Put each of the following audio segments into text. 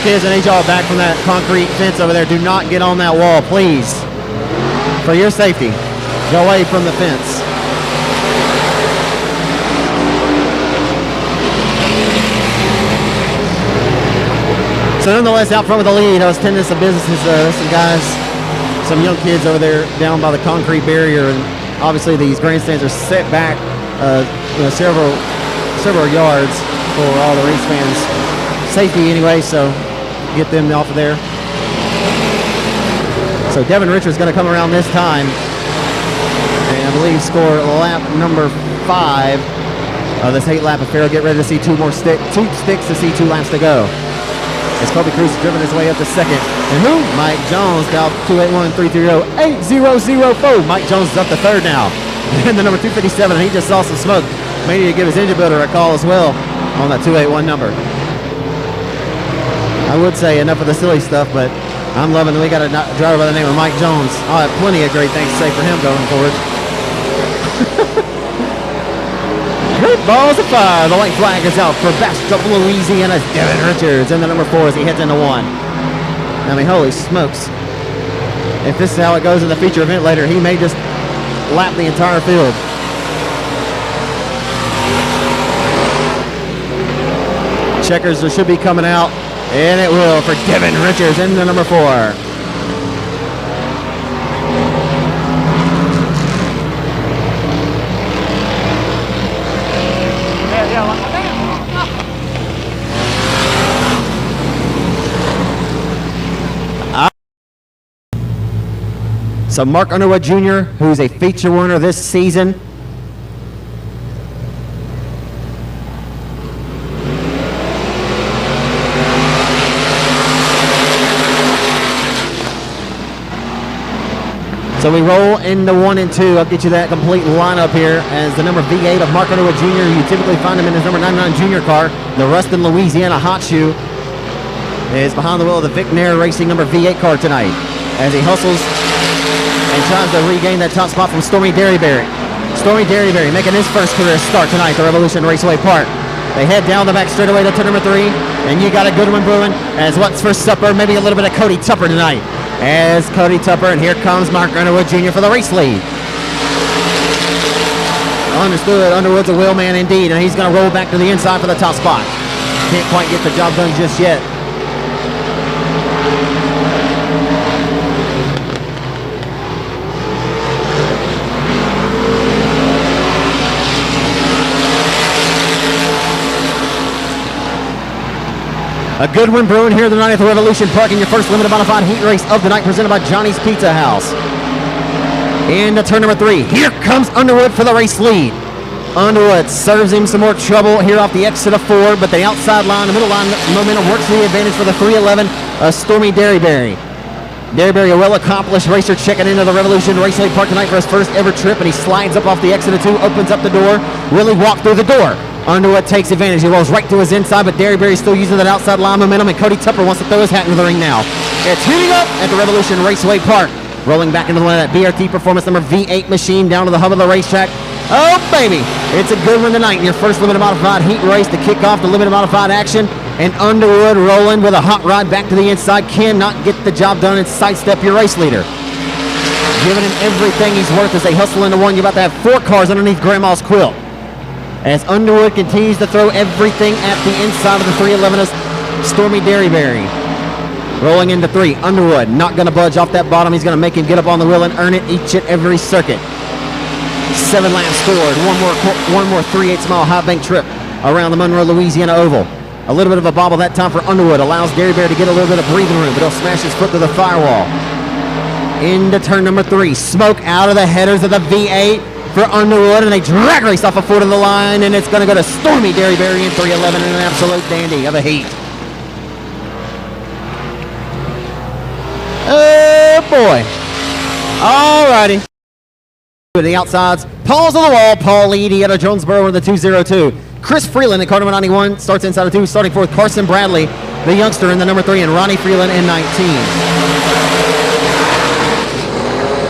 kids, I need y'all back from that concrete fence over there. Do not get on that wall, please. For your safety, go away from the fence. So nonetheless, out front with the lead, I was tending some businesses. There's some guys, some young kids over there down by the concrete barrier, and obviously these grandstands are set back several yards for all the race fans' safety anyway, so get them off of there. So Devin Richards going to come around this time, and I believe score lap number 5 of this 8-lap affair. Get ready to see two sticks to see 2 laps to go. As Kobe Cruz has driven his way up to second. And who? Mike Jones, now 281-330-8004. Mike Jones is up to third now. And the number 257, and he just saw some smoke. May need to give his engine builder a call as well on that 281 number. I would say enough of the silly stuff, but I'm loving that we got a driver by the name of Mike Jones. I'll have plenty of great things to say for him going forward. Great balls of fire. The white flag is out for Bastrop, Louisiana's Devin Richards. And the number 4 as he heads into 1. I mean, holy smokes. If this is how it goes in the feature event later, he may just lap the entire field. Checkers should be coming out. And it will for Devin Richards in the number 4. So Mark Underwood Jr., who's a feature winner this season. So we roll into 1 and 2. I'll get you that complete lineup here as the number V8 of Mark Underwood Jr. You typically find him in his number 99 junior car. The Ruston, Louisiana Hot Shoe is behind the wheel of the Vic Nair Racing number V8 car tonight as he hustles and tries to regain that top spot from Stormy Derryberry. Stormy Derryberry making his first career start tonight at the Revolution Raceway Park. They head down the back straightaway to turn number 3, and you got a good one brewing as what's for supper, maybe a little bit of Cody Tupper tonight. As Cody Tupper, and here comes Mark Underwood Jr. for the race lead. Understood, Underwood's a wheel man indeed, and he's going to roll back to the inside for the top spot. Can't quite get the job done just yet. A good one brewing here tonight at the Revolution Park in your first limited modified heat race of the night, presented by Johnny's Pizza House. Into turn number 3. Here comes Underwood for the race lead. Underwood serves him some more trouble here off the exit of 4, but the outside line, the middle line momentum works to the advantage for the 311 Stormy Derryberry. Derryberry, a well-accomplished racer, checking into the Revolution Raceway Park tonight for his first ever trip, and he slides up off the exit of 2, opens up the door, really walked through the door. Underwood takes advantage. He rolls right to his inside, but Derryberry's still using that outside line momentum, and Cody Tupper wants to throw his hat into the ring now. It's heating up at the Revolution Raceway Park. Rolling back into the one of that BRT Performance number V8 machine down to the hub of the racetrack. Oh, baby. It's a good one tonight in your first limited modified heat race to kick off the limited modified action. And Underwood rolling with a hot rod back to the inside. Cannot get the job done and sidestep your race leader. Giving him everything he's worth as they hustle into 1. You're about to have 4 cars underneath Grandma's quilt. As Underwood continues to throw everything at the inside of the 311 Stormy Derryberry. Rolling into 3, Underwood not going to budge off that bottom. He's going to make him get up on the wheel and earn it each and every circuit. 7 laps scored. One more 3/8 mile high bank trip around the Monroe, Louisiana Oval. A little bit of a bobble that time for Underwood. Allows Derryberry to get a little bit of breathing room, but he'll smash his foot to the firewall. Into turn number 3. Smoke out of the headers of the V8 for Underwood, and they drag race off a foot of the line, and it's going to go to Stormy Derryberry in 311 in an absolute dandy of a heat. Oh boy. All righty. To the outsides, Paul's on the wall. Paul Leedy out of Jonesboro in the 202. Chris Freeland in car number 91 starts inside of 2, starting 4th. Carson Bradley, the youngster, in the number 3, and Ronnie Freeland in 19.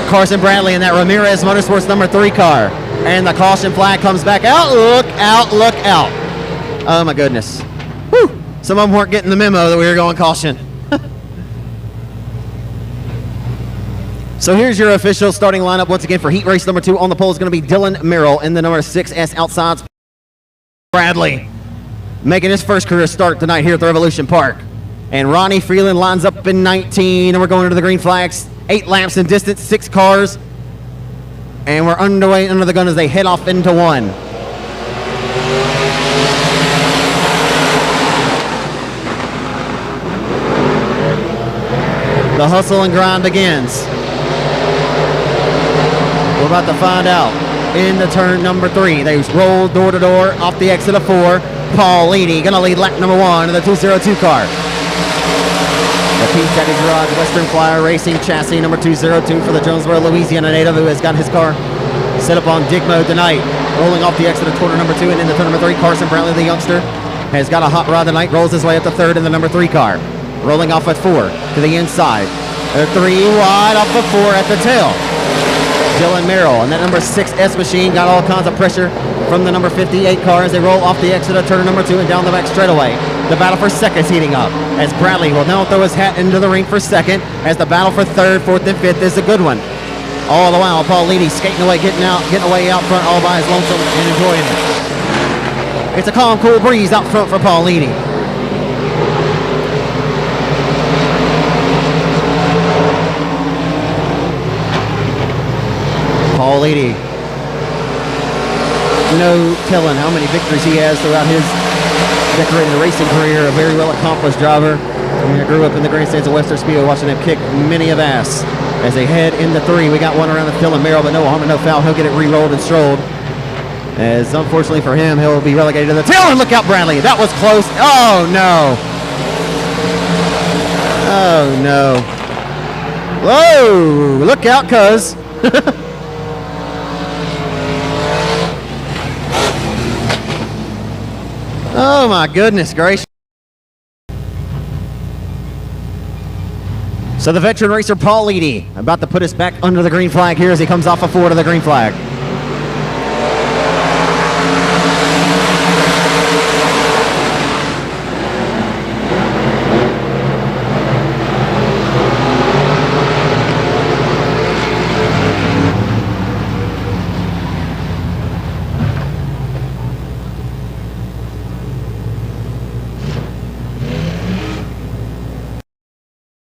Carson Bradley in that Ramirez Motorsports number 3 car. And the caution flag comes back out. Look out, look out. Oh my goodness. Woo. Some of them weren't getting the memo that we were going caution. So here's your official starting lineup once again for heat race number 2. On the pole is going to be Dylan Merrill in the number 6S outside. Bradley making his first career start tonight here at the Revolution Park. And Ronnie Freeland lines up in 19, and we're going into the green flags. 8 laps in distance, 6 cars. And we're underway under the gun as they head off into 1. The hustle and grind begins. We're about to find out in the turn number 3. They roll door to door off the exit of 4. Paul Leedy going to lead lap number 1 in the 202 car. The Pete Caddy Garage Western Flyer Racing chassis number 202 for the Jonesboro, Louisiana native who has got his car set up on dig mode tonight. Rolling off the exit of corner number 2 and into turn number 3. Carson Brownlee, the youngster, has got a hot rod tonight. Rolls his way up to 3rd in the number 3 car. Rolling off at 4 to the inside. 3 wide off of 4 at the tail. Dylan Merrill, and that number 6S machine got all kinds of pressure from the number 58 car as they roll off the exit of turn number 2 and down the back straightaway. The battle for second is heating up as Bradley will now throw his hat into the ring for second as the battle for 3rd, 4th, and 5th is a good one. All the while, Paul Leedy skating away, getting away out front all by his lonesome and enjoying it. It's a calm, cool breeze out front for Paul Leedy. Paul Leedy, no telling how many victories he has throughout his decorated racing career. A very well accomplished driver. I grew up in the grandstands of Western Speedway watching him kick many of ass. As they head into 3, we got one around the Dylan Merrill, but no harm and no foul. He'll get it re-rolled and strolled. As unfortunately for him, he'll be relegated to the tail. And look out, Bradley. That was close. Oh, no. Oh, no. Whoa. Look out, cuz. Oh my goodness gracious. So the veteran racer Paul Leedy about to put us back under the green flag here as he comes off of 4 to the green flag.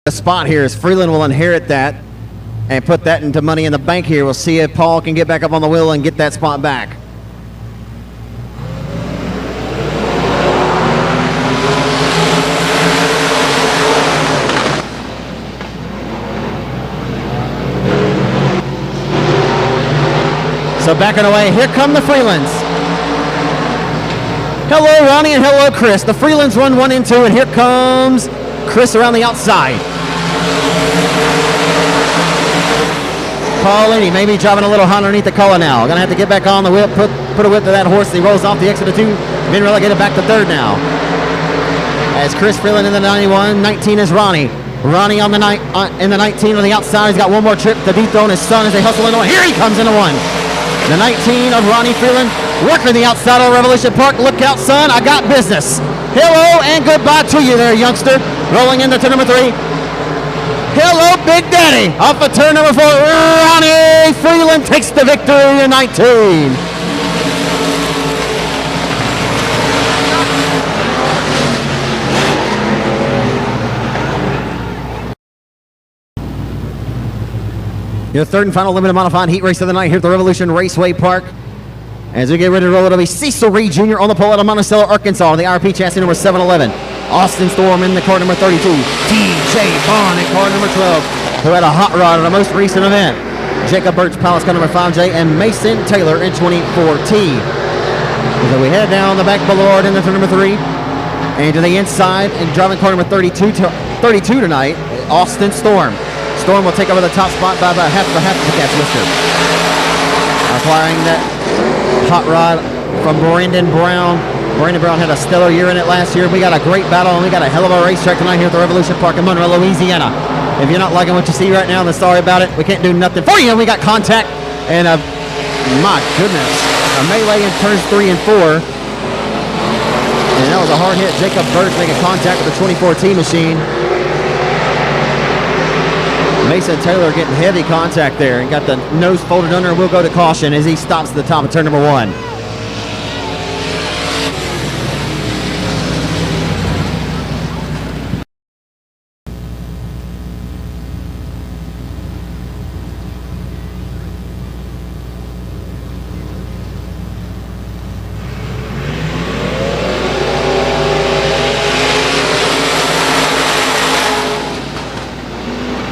The spot here is Freeland will inherit that and put that into Money in the Bank here. We'll see if Paul can get back up on the wheel and get that spot back. So backing away, here come the Freelands. Hello Ronnie and hello Chris. The Freelands run 1 and 2 and here comes Chris around the outside. Paul Leedy maybe driving a little hot underneath the collar now. Gonna have to get back on the whip, put a whip to that horse. He rolls off the exit of 2, been relegated back to 3rd now. As Chris Freeland in the 91, 19 is Ronnie. Ronnie on the in the 19 on the outside. He's got one more trip to dethrone his son as they hustle into 1. Here he comes into 1. The 19 of Ronnie Freeland working the outside of Revolution Park. Look out, son, I got business. Hello and goodbye to you there, youngster. Rolling into turn number 3. Hello, Big Daddy. Off of turn number 4, Ronnie Freeland takes the victory in 19. Your 3rd and final limited modified heat race of the night here at the Revolution Raceway Park. As we get ready to roll, it'll be Cecil Reed Jr. on the pole out of Monticello, Arkansas, on the IRP chassis number 711. Austin Storm in the car number 32. TJ Bond in car number 12, who had a hot rod in the most recent event. Jacob Birch, Palace car number 5J, and Mason Taylor in 24T. So we head down the back boulevard into turn number 3. And to the inside, and driving car number 32 tonight, Austin Storm. Storm will take over the top spot by about half the catch lister. Acquiring that hot rod from Brandon Brown. Brandon Brown had a stellar year in it last year. We got a great battle, and we got a hell of a racetrack tonight here at the Revolution Park in Monroe, Louisiana. If you're not liking what you see right now, then sorry about it. We can't do nothing for you. We got contact, and my goodness, a melee in turns 3 and 4. And that was a hard hit. Jacob Birch making contact with the 24T machine. Mason Taylor getting heavy contact there and got the nose folded under and will go to caution as he stops at the top of turn number 1.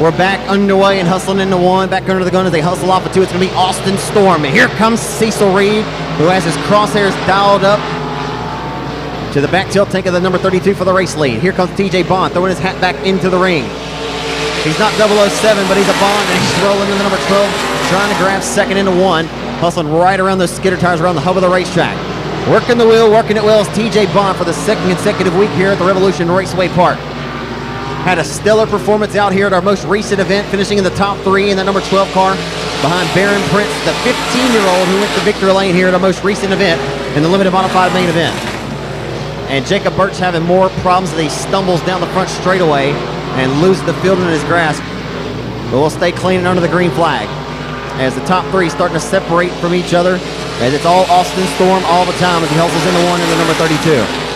We're back underway and hustling into 1. Back under the gun as they hustle off of 2. It's going to be Austin Storm. And here comes Cecil Reed, who has his crosshairs dialed up to the back tilt tank of the number 32 for the race lead. Here comes TJ Bond throwing his hat back into the ring. He's not 007, but he's a Bond, and he's rolling into number 12, trying to grab second into 1. Hustling right around those skidder tires around the hub of the racetrack. Working the wheel, working it well is TJ Bond for the second consecutive week here at the Revolution Raceway Park. Had a stellar performance out here at our most recent event, finishing in the top 3 in the number 12 car behind Baron Prince, the 15-year-old who went to victory lane here at our most recent event in the limited modified main event. And Jacob Birch having more problems as he stumbles down the front straightaway and loses the field in his grasp. But we'll stay clean and under the green flag as the top 3 starting to separate from each other, as it's all Austin Storm all the time as he hustles into 1 in the number 32.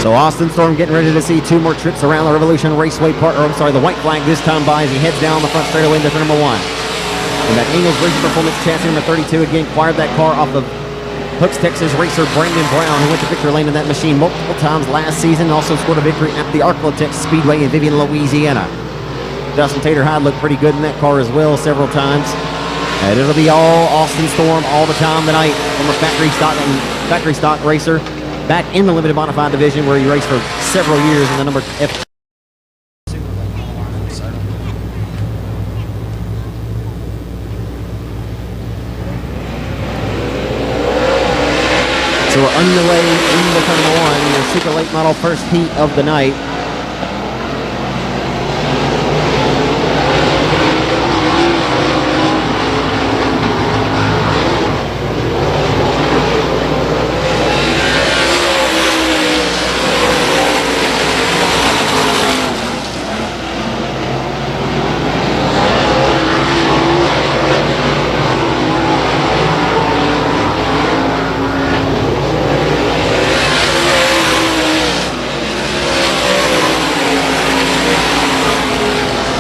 So Austin Storm getting ready to see 2 more trips around the Revolution Raceway Park, or I'm sorry, the white flag this time by as he heads down the front straightaway into number 1. And that Ingles Racing Performance chassis number 32 again acquired that car off of Hooks, Texas racer Brandon Brown, who went to victory lane in that machine multiple times last season, and also scored a victory at the Arklatex Speedway in Vivian, Louisiana. Dustin Tater Hyde looked pretty good in that car as well several times. And it'll be all Austin Storm all the time tonight from a factory stock racer. Back in the limited modified division where he raced for several years in the number F. So we're underway into turn number 1, the super late model first heat of the night.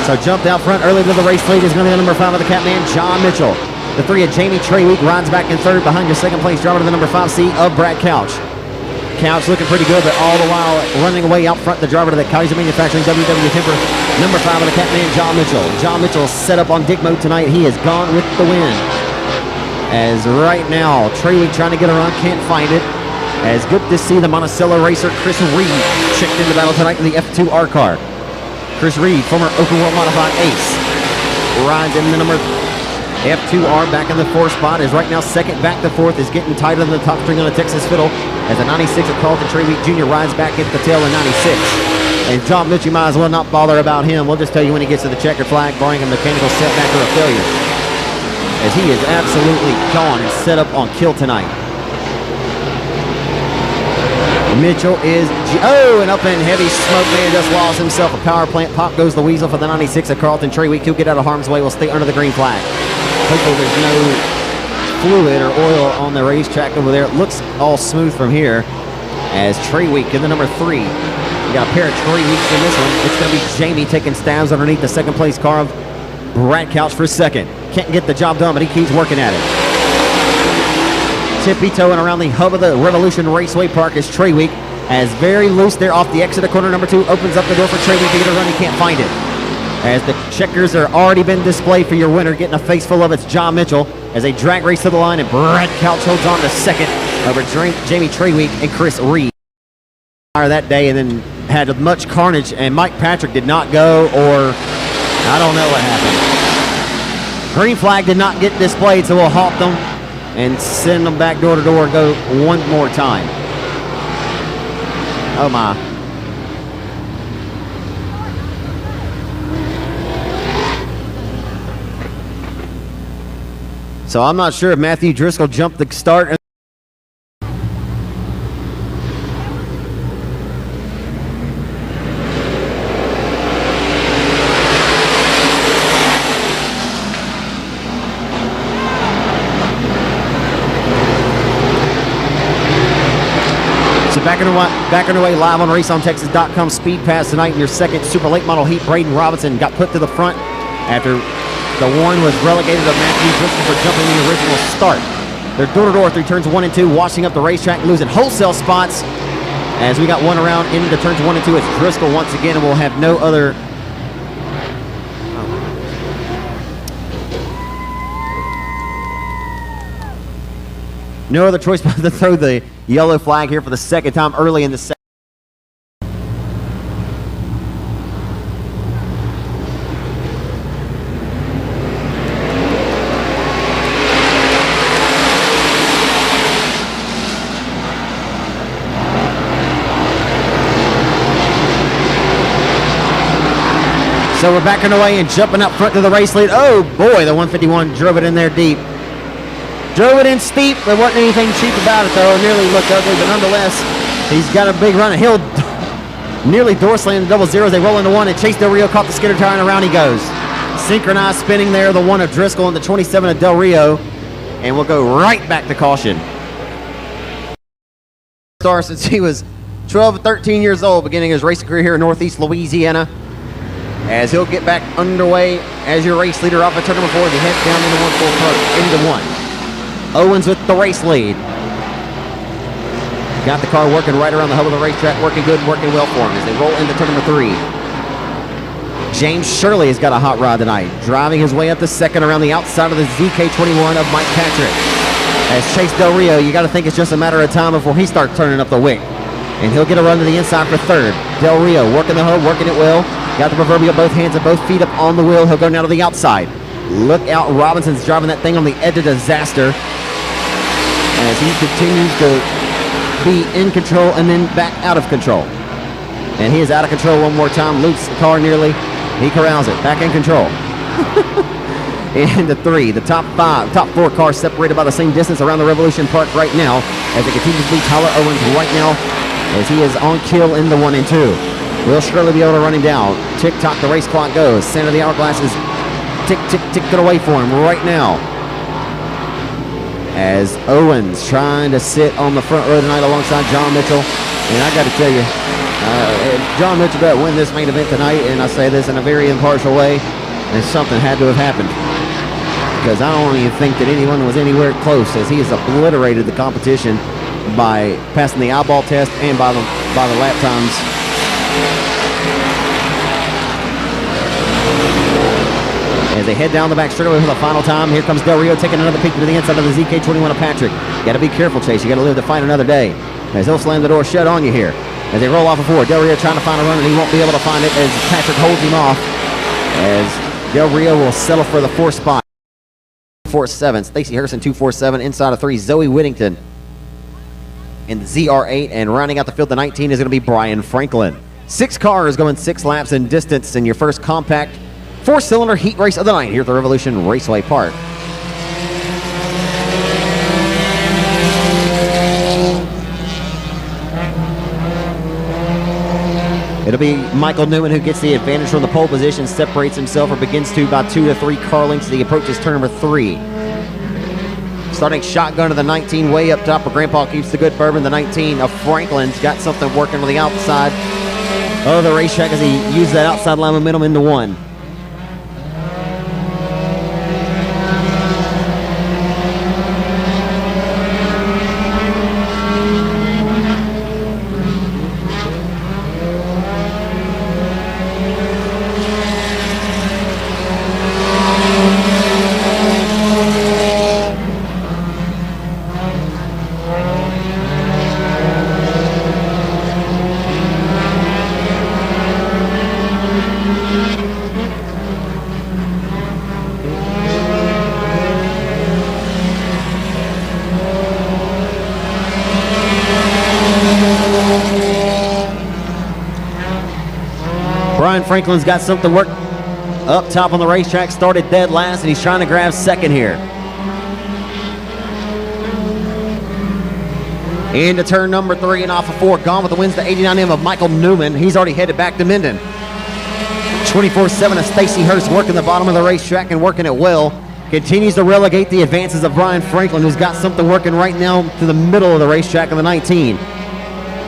So jumped out front early to the race lead is going to be the number 5 of the Catman, John Mitchell. The 3 of Jamie Treweek rides back in 3rd behind your 2nd place driver to the number 5C of Brad Couch. Couch looking pretty good, but all the while running away out front the driver to the Kaiser Manufacturing WW Timber, number 5 of the Catman, John Mitchell. John Mitchell set up on dig mode tonight. He is gone with the win. As right now, Treweek trying to get a run, can't find it. As good to see the Monticello racer Chris Reed checked into battle tonight in the F2R car. Chris Reed, former Open World Modified ace, rides in the number F2R back in the 4th spot, is right now 2nd back to 4th, is getting tighter than the top string on a Texas Fiddle as the 96 of Carlton Treweek Jr. rides back at the tail of 96. And John Mitchell, you might as well not bother about him. We'll just tell you when he gets to the checkered flag, barring a mechanical setback or a failure, as he is absolutely gone and set up on kill tonight. Mitchell is, and up in heavy smoke, man, just lost himself a power plant. Pop goes the weasel for the 96 of Carlton Treweek. He'll get out of harm's way. Will stay under the green flag. Hopefully there's no fluid or oil on the racetrack over there. It looks all smooth from here as Treweek in the number 3. We got a pair of Treweeks in this one. It's going to be Jamie taking stabs underneath the 2nd place car of Brad Couch for 2nd. Can't get the job done, but he keeps working at it. Tippy-toeing around the hub of the Revolution Raceway Park is Treweek, as very loose there off the exit of corner number 2, opens up the door for Treweek to get a run. He can't find it. As the checkers are already been displayed for your winner, getting a face full of it's John Mitchell as they drag race to the line, and Brad Couch holds on to 2nd over Jamie Treweek and Chris Reed. That day, and then had much carnage, and Mike Patrick did not go, or I don't know what happened. Green flag did not get displayed, so we'll halt them and send them back door to door and go one more time. Oh my. So I'm not sure if Matthew Driscoll jumped the start. Back underway live on RaceOnTexas.com Speed Pass tonight in your second super late model heat. Braden Robinson got put to the front after the one was relegated to Matthew Driscoll for jumping the original start. They're door-to-door through turns 1 and 2, washing up the racetrack, losing wholesale spots. As we got one around into turns 1 and 2, it's Driscoll once again, and we'll have no other... No other choice but to throw the yellow flag here for the second time early in the second. So we're backing away and jumping up front to the race lead. Oh boy, the 151 drove it in there deep. Drove it in steep. There wasn't anything cheap about it, though. It nearly looked ugly, but nonetheless, he's got a big run. He'll nearly door slam the double zeros. They roll into one, and Chase Del Rio caught the skidder tire, and around he goes. Synchronized spinning there, the 1 of Driscoll and the 27 of Del Rio, and we'll go right back to caution. Star since he was 12 or 13 years old, beginning his racing career here in Northeast Louisiana. As he'll get back underway as your race leader off of turn number 4 as he heads down into one. Owens with the race lead. Got the car working right around the hub of the racetrack, working good, working well for him as they roll into turn number 3. James Shirley has got a hot rod tonight, driving his way up the second around the outside of the ZK21 of Mike Patrick. As Chase Del Rio, you got to think it's just a matter of time before he starts turning up the wick. And he'll get a run to the inside for third. Del Rio working the hub, working it well. Got the proverbial both hands and both feet up on the wheel. He'll go now to the outside. Look out, Robinson's driving that thing on the edge of disaster as he continues to be in control and then back out of control. And he is out of control one more time. Loops the car nearly. He corrals it. Back in control. And the 3, the top 4 cars separated by the same distance around the Revolution Park right now as they continue to beat Tyler Owens right now as he is on kill in the 1 and 2. Will Shirley be able to run him down? Tick-tock, the race clock goes. Center of the hourglass is tick-it away for him right now. As Owens trying to sit on the front row tonight alongside John Mitchell. And I got to tell you, if John Mitchell doesn't win this main event tonight, and I say this in a very impartial way, then something had to have happened. Because I don't even think that anyone was anywhere close, as he has obliterated the competition by passing the eyeball test and by the lap times. As they head down the back straightaway for the final time, here comes Del Rio taking another peek to the inside of the ZK21 of Patrick. Got to be careful, Chase. You got to live to fight another day. As he'll slam the door shut on you here. As they roll off of 4, Del Rio trying to find a run, and he won't be able to find it as Patrick holds him off. As Del Rio will settle for the 4th spot. 4-7, Stacey Harrison 247, inside of 3, Zoe Whittington in the ZR8, and rounding out the field, the 19 is going to be Brian Franklin. 6 cars going 6 laps in distance in your first compact 4-cylinder heat race of the night here at the Revolution Raceway Park. It'll be Michael Newman who gets the advantage from the pole position, separates himself or begins to by 2 to 3 car lengths as he approaches turn number 3. Starting shotgun to the 19 way up top, where Grandpa keeps the good bourbon. The 19 of Franklin's got something working on the outside of the racetrack as he used that outside line momentum into 1. Brian Franklin's got something work up top on the racetrack, started dead last, and he's trying to grab second here. Into turn number 3 and off of 4. Gone with the wins, the 89M of Michael Newman. He's already headed back to Minden. 24/7 of Stacy Hurst working the bottom of the racetrack and working it well. Continues to relegate the advances of Brian Franklin, who's got something working right now to the middle of the racetrack in the 19.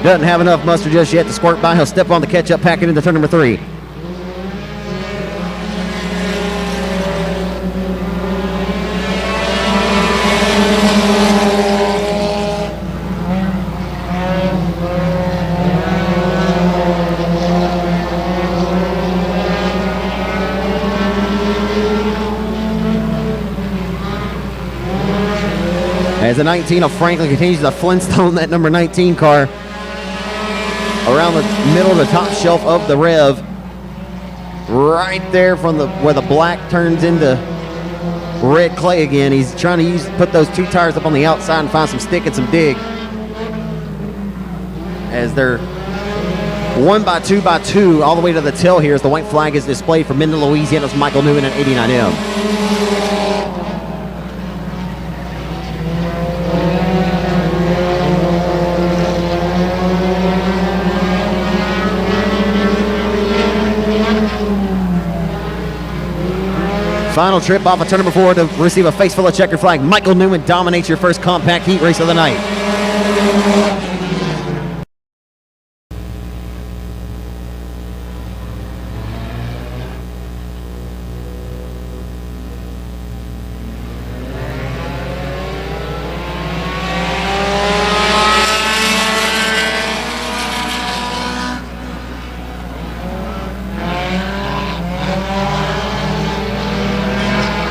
Doesn't have enough muster just yet to squirt by. He'll step on the catch-up packet into turn number 3. As the 19 of Franklin continues to Flintstone that number 19 car around the middle of the top shelf of the Rev, right there from where the black turns into red clay again. He's trying to put those 2 tires up on the outside and find some stick and some dig, as they're 1 by 2 by 2 all the way to the tail here as the white flag is displayed for Minden, Louisiana's Michael Newman and 89M. Final trip off of turn number 4 to receive a face full of checkered flag. Michael Newman dominates your first compact heat race of the night.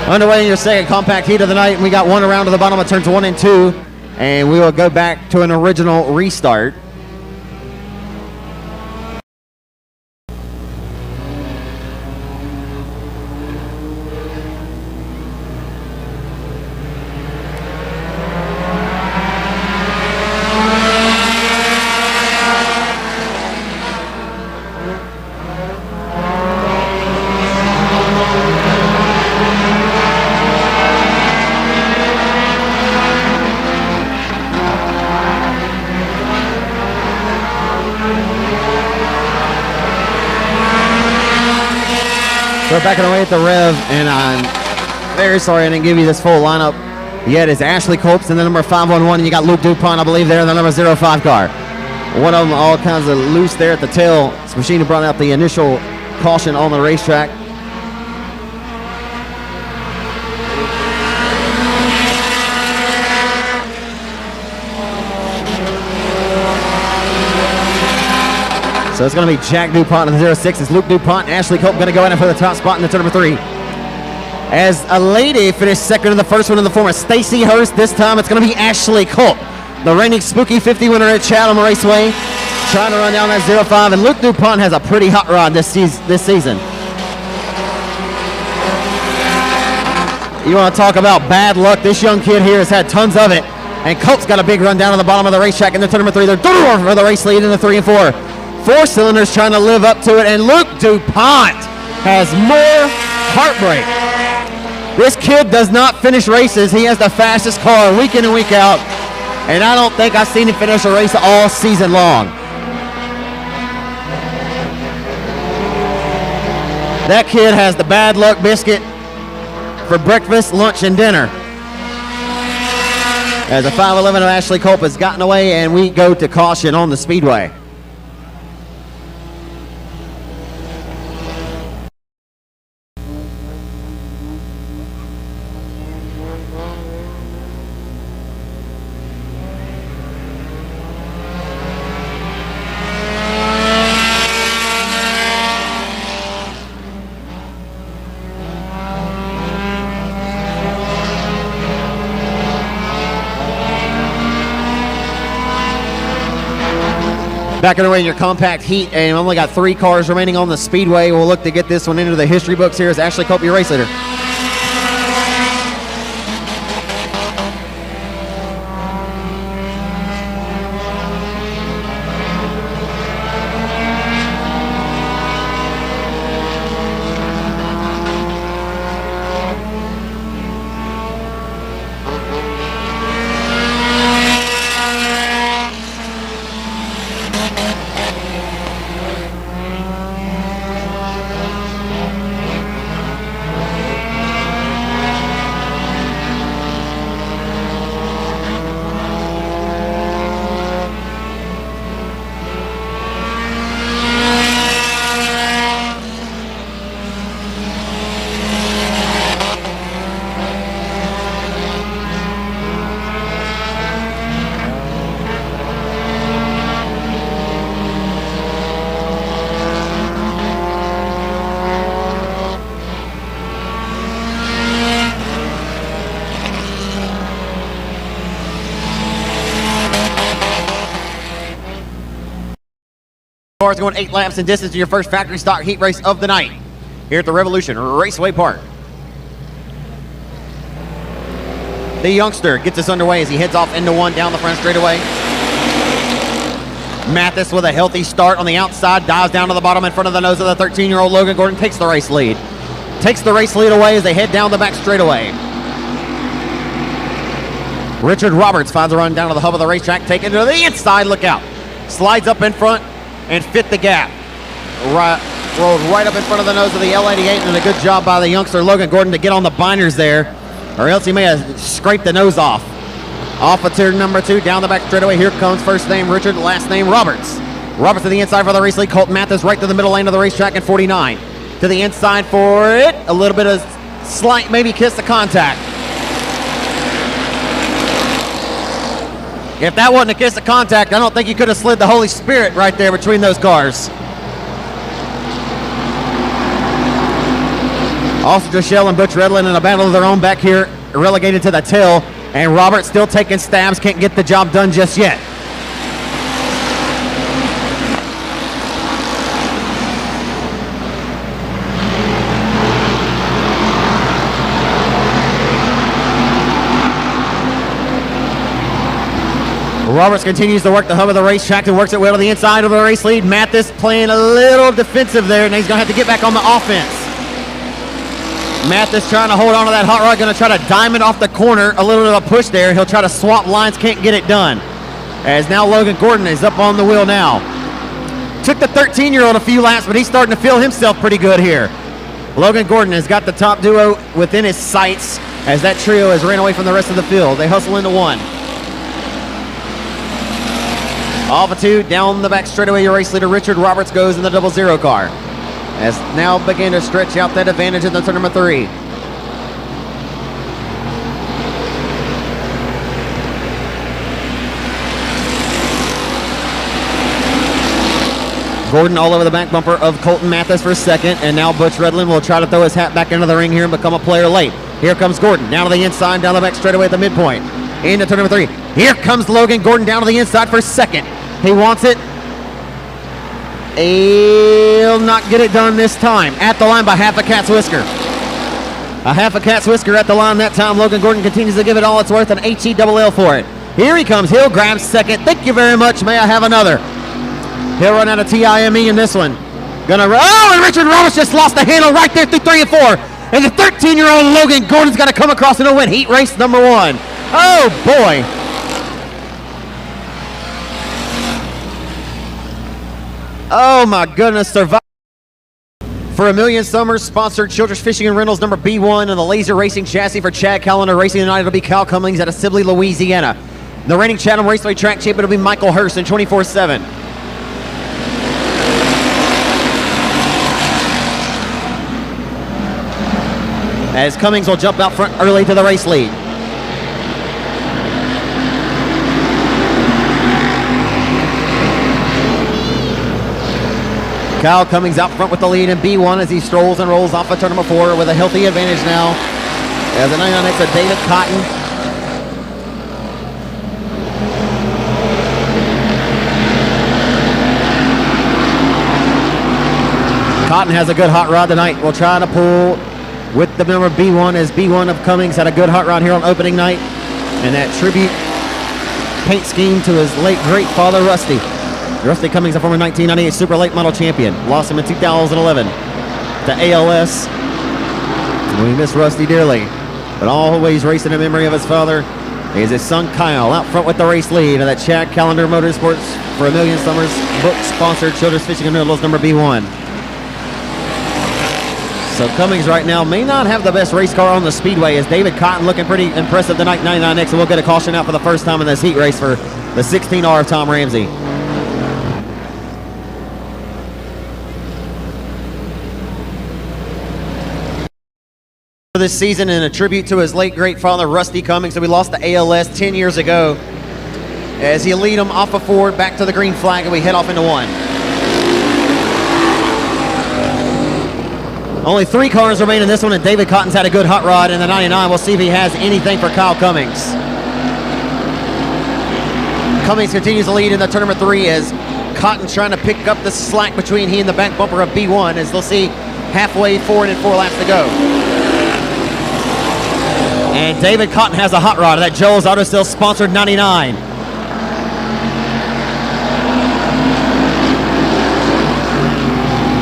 Underway in your second compact heat of the night. We got one around to the bottom of turns 1 and 2, and we will go back to an original restart. We're backing away at the Rev, and I'm very sorry I didn't give you this full lineup yet. It's Ashley Copes and the number 511, and you got Luke DuPont, I believe, there in the number 05 car. One of them all kinds of loose there at the tail. This machine brought out the initial caution on the racetrack. So it's going to be Jack DuPont in the 06. It's Luke DuPont and Ashley Cope going to go in for the top spot in the turn number 3. As a lady finished second in the first one in the form of Stacy Hurst, this time it's going to be Ashley Cope, the reigning Spooky 50 winner at Chatham Raceway, trying to run down that 05. And Luke DuPont has a pretty hot rod this season. You want to talk about bad luck? This young kid here has had tons of it. And Cope's got a big run down on the bottom of the racetrack in the turn number 3. They're for the race lead in the 3 and 4. 4 cylinders trying to live up to it, and Luke DuPont has more heartbreak. This kid does not finish races. He has the fastest car week in and week out, and I don't think I've seen him finish a race all season long. That kid has the bad luck biscuit for breakfast, lunch, and dinner. As the 511 of Ashley Cope has gotten away, and we go to caution on the speedway. Back underway in your compact heat, and only got 3 cars remaining on the speedway. We'll look to get this one into the history books here as Ashley Cope, your race leader. Cars going 8 laps in distance to your first factory stock heat race of the night here at the Revolution Raceway Park. The youngster gets us underway as he heads off into one down the front straightaway. Mathis with a healthy start on the outside, dives down to the bottom in front of the nose of the 13-year-old Logan Gordon, takes the race lead. Takes the race lead away as they head down the back straightaway. Richard Roberts finds a run down to the hub of the racetrack, taking to the inside, look out. Slides up in front and fit the gap. Rolled right up in front of the nose of the L88, and a good job by the youngster Logan Gordon to get on the binders there, or else he may have scraped the nose off. Off of turn number 2, down the back straightaway. Here comes first name Richard, last name Roberts. Roberts to the inside for the race lead. Colton Mathis right to the middle lane of the racetrack in 49. To the inside for it. A little bit of slight, maybe kiss of contact. If that wasn't a kiss of contact, I don't think you could have slid the Holy Spirit right there between those cars. Also, Joshelle and Butch Redland in a battle of their own back here, relegated to the tail, and Robert still taking stabs, can't get the job done just yet. Roberts continues to work the hub of the racetrack and works it well to the inside of the race lead. Mathis playing a little defensive there, and he's going to have to get back on the offense. Mathis trying to hold on to that hot rod, going to try to diamond off the corner. A little bit of a push there. He'll try to swap lines, can't get it done. As now Logan Gordon is up on the wheel now. Took the 13-year-old a few laps, but he's starting to feel himself pretty good here. Logan Gordon has got the top duo within his sights as that trio has ran away from the rest of the field. They hustle into one. Off of 2, down the back straightaway, your race leader Richard Roberts goes in the 00 car. Has now begun to stretch out that advantage in the turn number 3. Gordon all over the back bumper of Colton Mathis for second, and now Butch Redland will try to throw his hat back into the ring here and become a player late. Here comes Gordon, down to the inside, down the back straightaway at the midpoint. Into turn number 3. Here comes Logan Gordon down to the inside for second. He wants it. He'll not get it done this time. At the line by half a cat's whisker. A half a cat's whisker at the line that time. Logan Gordon continues to give it all it's worth, an H-E-double-L for it. Here he comes. He'll grab second. Thank you very much. May I have another? He'll run out of TIME in this one. Oh, and Richard Roberts just lost the handle right there through 3 and 4. And the 13-year-old Logan Gordon's got to come across and win heat race number 1. Oh, boy. Oh, my goodness. Survive for A Million Summers, sponsored Children's Fishing and Rentals number B1 and the Laser Racing chassis for Chad Callender Racing tonight. It'll be Cal Cummings out of Sibley, Louisiana. The reigning Chatham Raceway track champion will be Michael Hurst in 24/7. As Cummings will jump out front early to the race lead. Kyle Cummings out front with the lead in B1 as he strolls and rolls off of turn number 4 with a healthy advantage now. As the 99X of David Cotton. Cotton has a good hot rod tonight. We'll try to pull with the number B1 as B1 of Cummings had a good hot rod here on opening night. And that tribute paint scheme to his late great father, Rusty. Rusty Cummings, a former 1998 Super Late Model champion. Lost him in 2011 to ALS. We miss Rusty dearly, but always racing in memory of his father is his son Kyle out front with the race lead of that Chad Callender Motorsports for A Million Summers book sponsored Children's Fishing and Rentals number B1. So Cummings right now may not have the best race car on the speedway as David Cotton looking pretty impressive tonight, 99X, and we'll get a caution out for the first time in this heat race for the 16R of Tom Ramsey. This season in a tribute to his late great father Rusty Cummings, so we lost to ALS 10 years ago, as he lead him off of 4 back to the green flag and we head off into 1. Only 3 cars remain in this one, and David Cotton's had a good hot rod in the 99. We'll see if he has anything for Kyle Cummings. Cummings continues to lead in the turn number 3 as Cotton trying to pick up the slack between he and the back bumper of B1 as they'll see halfway forward and 4 laps to go. And David Cotton has a hot rod of that Joel's Auto Sales sponsored 99.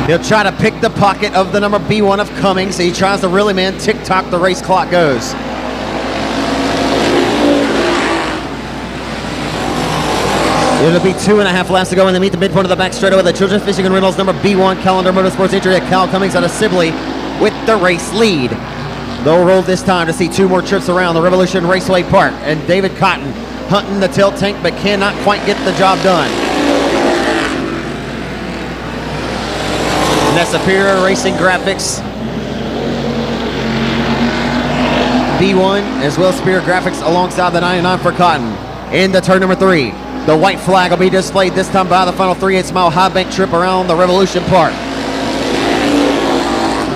He'll try to pick the pocket of the number B1 of Cummings. He tries to reel him in. Tick-tock, the race clock goes. It'll be 2.5 laps to go when they meet the midpoint of the back straightaway. The Children's Fishing and Reynolds number B1 Calendar Motorsports entry at Cal Cummings out of Sibley with the race lead. They'll roll this time to see 2 more trips around the Revolution Raceway Park. And David Cotton hunting the tilt tank but cannot quite get the job done. And that's Superior Racing Graphics B1 as well as Superior Graphics alongside the 99 for Cotton. Into turn number 3. The white flag will be displayed this time by the final 3/8 mile high bank trip around the Revolution Park.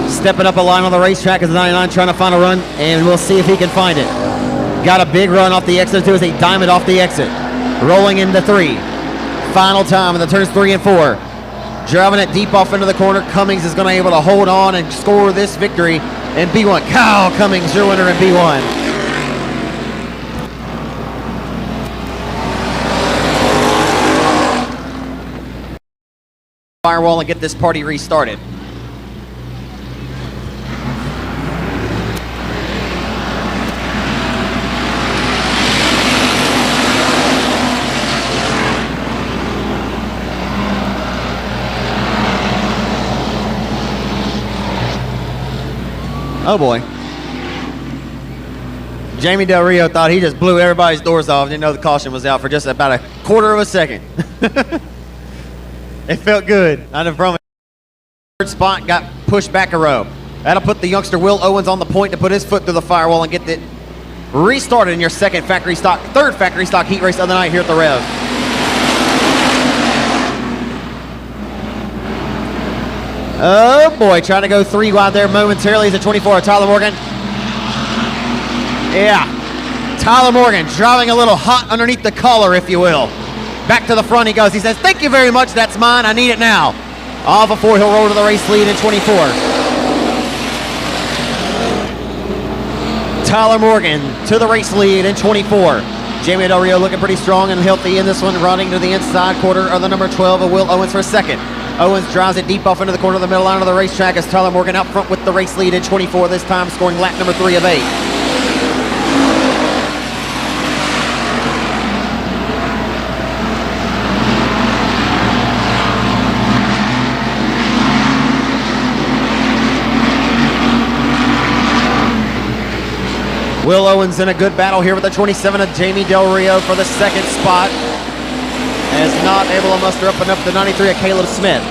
Stepping up a line on the racetrack is the 99 trying to find a run, and we'll see if he can find it. Got a big run off the exit too as he diamond off the exit. Rolling into 3. Final time in the turns 3 and 4. Driving it deep off into the corner. Cummings is going to be able to hold on and score this victory in B1. Kyle Cummings, your winner in B1. Firewall and get this party restarted. Oh boy. Jamie Del Rio thought he just blew everybody's doors off. Didn't know the caution was out for just about a quarter of a second. It felt good. I know from third spot got pushed back a row. That'll put the youngster Will Owens on the point to put his foot through the firewall and get it restarted in your third factory stock heat race of the night here at the Rev. Oh boy, trying to go 3 wide there momentarily is the 24 Tyler Morgan. Yeah, Tyler Morgan driving a little hot underneath the collar, if you will. Back to the front he goes. He says, "Thank you very much, that's mine, I need it now." Off of 4, he'll roll to the race lead in 24. Tyler Morgan to the race lead in 24. Jamie Del Rio looking pretty strong and healthy in this one, running to the inside quarter of the number 12 of Will Owens for second. Owens drives it deep off into the corner of the middle line of the racetrack as Tyler Morgan out front with the race lead in 24, this time scoring lap number 3 of 8. Will Owens in a good battle here with the 27 of Jamie Del Rio for the second spot. As not able to muster up enough the 93 of Caleb Smith.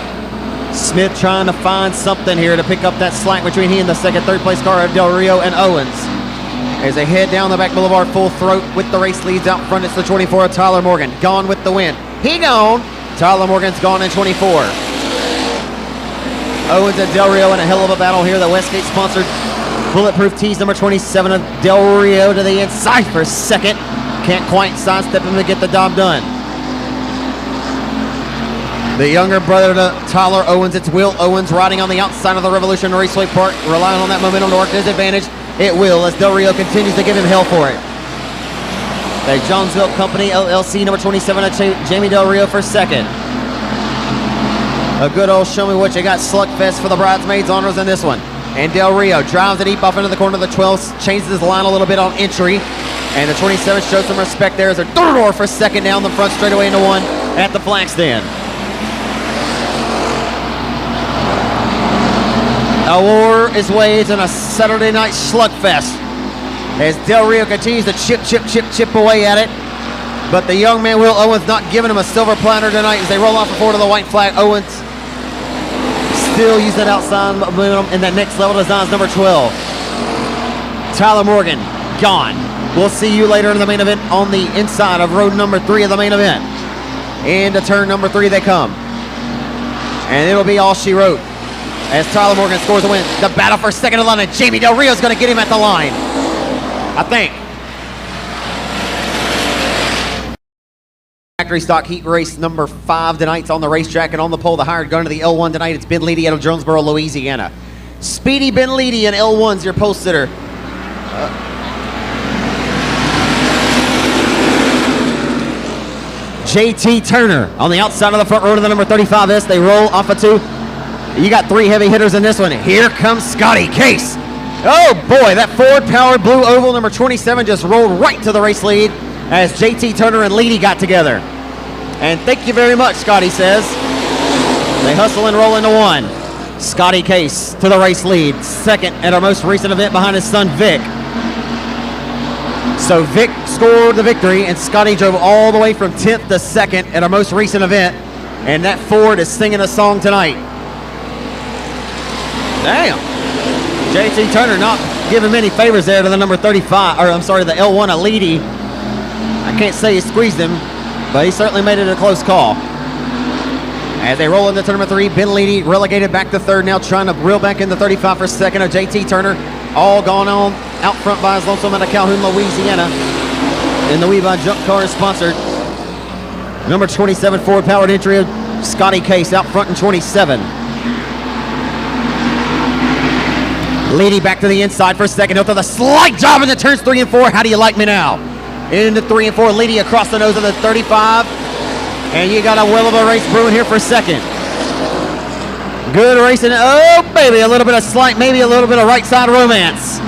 Smith trying to find something here to pick up that slack between he and the third place car of Del Rio and Owens. As they head down the back boulevard full throat with the race leads out front, it's the 24 of Tyler Morgan. Gone with the win. He gone. Tyler Morgan's gone in 24. Owens and Del Rio in a hell of a battle here. The Westgate sponsored Bulletproof Tees number 27 of Del Rio to the inside for second. Can't quite sidestep him to get the job done. The younger brother to Tyler Owens, it's Will Owens riding on the outside of the Revolution Raceway Park, relying on that momentum to work to his advantage. It will, as Del Rio continues to give him hell for it. The Johnsville Company LLC number 27 of Jamie Del Rio for second. A good old show me what you got slugfest for the bridesmaids honors in this one. And Del Rio drives it deep off into the corner of the 12, changes his line a little bit on entry. And the 27 shows some respect there as a door for second down the front straightaway into 1 at the flag stand. A war is waged on a Saturday night slugfest as Del Rio continues to chip away at it. But the young man Will Owens not giving him a silver platter tonight as they roll off forward to the white flag. Owens still use that outside momentum in that next level design is number 12. Tyler Morgan, gone. We'll see you later in the main event on the inside of road number 3 of the main event. Into turn number 3 they come. And it'll be all she wrote as Tyler Morgan scores a win. The battle for second to line, and Jamie Del Rio is going to get him at the line, I think. factory stock heat race number 5 tonight. It's on the racetrack and on the pole. The hired gun to the L1 tonight. It's Ben Leedy out of Jonesboro, Louisiana. Speedy Ben Leedy in L1's your post sitter. JT Turner on the outside of the front row to the number 35S. They roll off of 2. You got 3 heavy hitters in this one. Here comes Scotty Case. Oh boy, that Ford-powered blue oval number 27 just rolled right to the race lead as JT Turner and Leedy got together. And thank you very much, Scotty says. They hustle and roll into 1. Scotty Case to the race lead. Second at our most recent event behind his son, Vic. So Vic scored the victory, and Scotty drove all the way from 10th to 2nd at our most recent event. And that Ford is singing a song tonight. Damn. JT Turner not giving many favors there to the number 35, or I'm sorry, the L1 Leedy. I can't say he squeezed him, but he certainly made it a close call. As they roll into turn number 3, Ben Leedy relegated back to 3rd, now trying to reel back into 35 for 2nd of JT Turner. All gone on out front by his lonesome out of Calhoun, Louisiana. And the WeBuy Junk Car is sponsored. Number 27 Ford powered entry of Scotty Case out front in 27. Leedy back to the inside for 2nd. He'll throw the slight job into turns 3 and 4. How do you like me now? Into 3 and 4. Leedy across the nose of the 35. And you got a will of a race brewing here for 2nd. Good racing. Oh, baby, a little bit of slight, maybe a little bit of right side romance.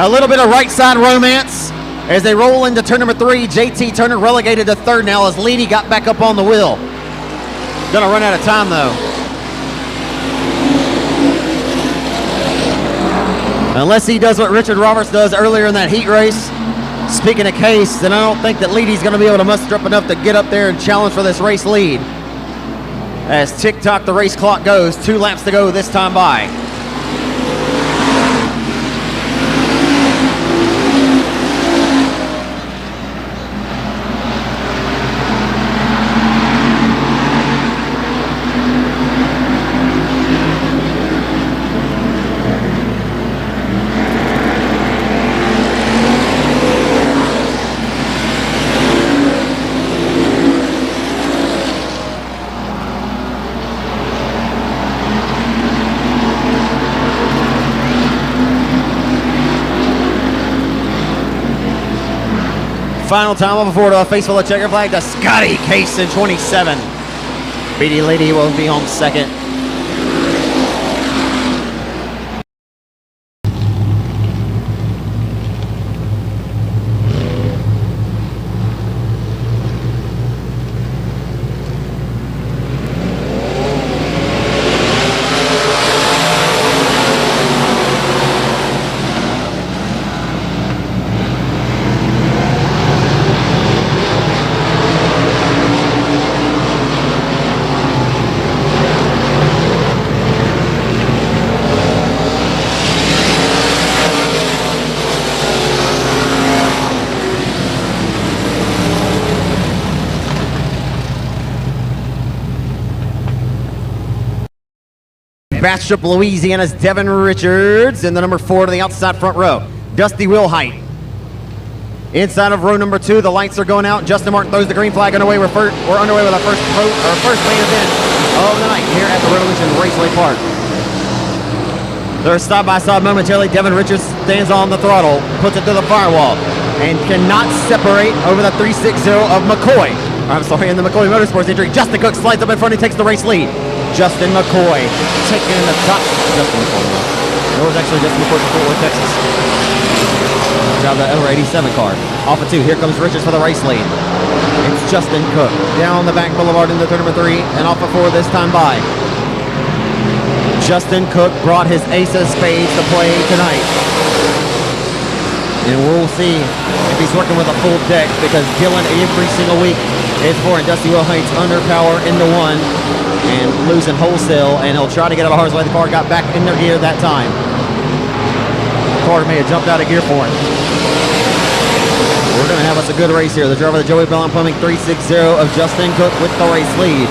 A little bit of right side romance as they roll into turn number 3. JT Turner relegated to 3rd now as Leedy got back up on the wheel. Gonna run out of time though. Unless he does what Richard Roberts does earlier in that heat race. Speaking of Case, then I don't think that Leedy's going to be able to muster up enough to get up there and challenge for this race lead. As tick-tock the race clock goes, 2 laps to go this time by. Final time off before the face full of checker flag to Scotty Case in 27. Speedy Leedy will be on 2nd. Bastrop, Louisiana's Devin Richards in the number 4 to the outside front row. Dusty Wilhite. Inside of row number 2, the lights are going out. Justin Martin throws the green flag underway. We're underway with our first main event of the night here at the Revolution Raceway Park. They're side-by-side momentarily. Devin Richards stands on the throttle, puts it through the firewall, and cannot separate over the 360 of McCoy. I'm sorry, in the McCoy Motorsports entry. Justin Cook slides up in front and takes the race lead. Justin McCoy taking in the top. Justin McCoy. It was actually Justin McCoy from Fort Worth, Texas. Drive the over 87 car. Off of 2. Here comes Richards for the race lead. It's Justin Cook down the back boulevard into turn number 3 and off of 4 this time by. Justin Cook brought his ace of spades to play tonight. And we'll see if he's working with a full deck because Dylan every single week is pouring Dusty Wilhite's underpower into 1 and losing wholesale, and he'll try to get out of harm's way. The car got back in their gear that time. The car may have jumped out of gear for him. We're going to have us a good race here. The driver of the Joey Bellon Plumbing 360 of Justin Cook with the race lead.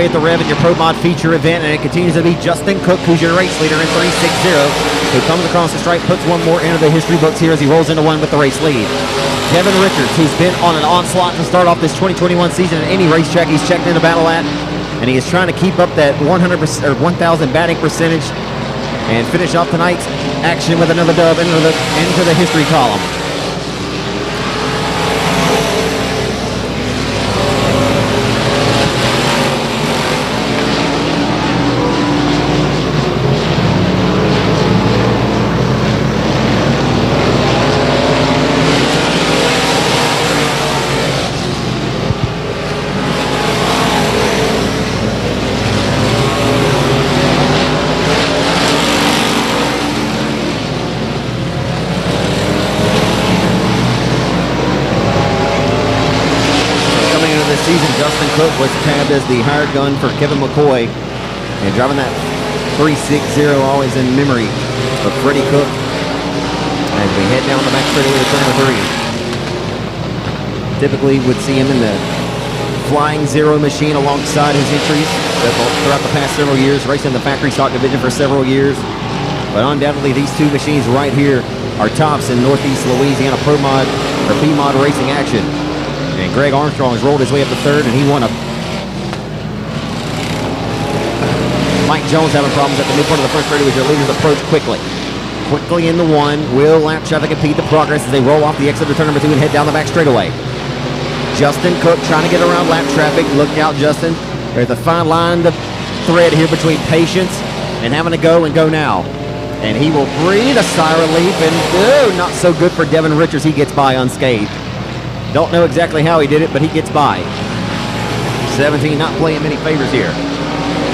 underway at the Rev in your Pro Mod feature event, and it continues to be Justin Cook, who's your race leader in 360, who comes across the stripe, puts one more into the history books here as he rolls into one with the race lead. Devin Richards, who's been on an onslaught to start off this 2021 season at any racetrack he's checked into battle at, and he is trying to keep up that 100% or 1,000 batting percentage and finish off tonight's action with another dub into the history column. Season, Justin Cook was tabbed as the hired gun for Kevin McCoy, and driving that 360 always in memory of Freddie Cook as we head down the back straightaway to turn number 3. Typically would see him in the Flying Zero machine alongside his entries throughout the past several years, racing the factory stock division for several years. But undoubtedly these two machines right here are tops in Northeast Louisiana Pro Mod or P Mod racing action. And Greg Armstrong has rolled his way up to third, and he won a... Mike Jones having problems at the midpoint of the first straightaway as your leaders approach quickly. Quickly in the one. Will lap traffic impede the progress as they roll off the exit of turn number 2 and head down the back straightaway. Justin Cook trying to get around lap traffic. Look out, Justin. There's a fine line to thread here between patience and having to go and go now. And he will breathe a sigh of relief, and not so good for Devin Richards. He gets by unscathed. Don't know exactly how he did it, but he gets by. 17 not playing many favors here.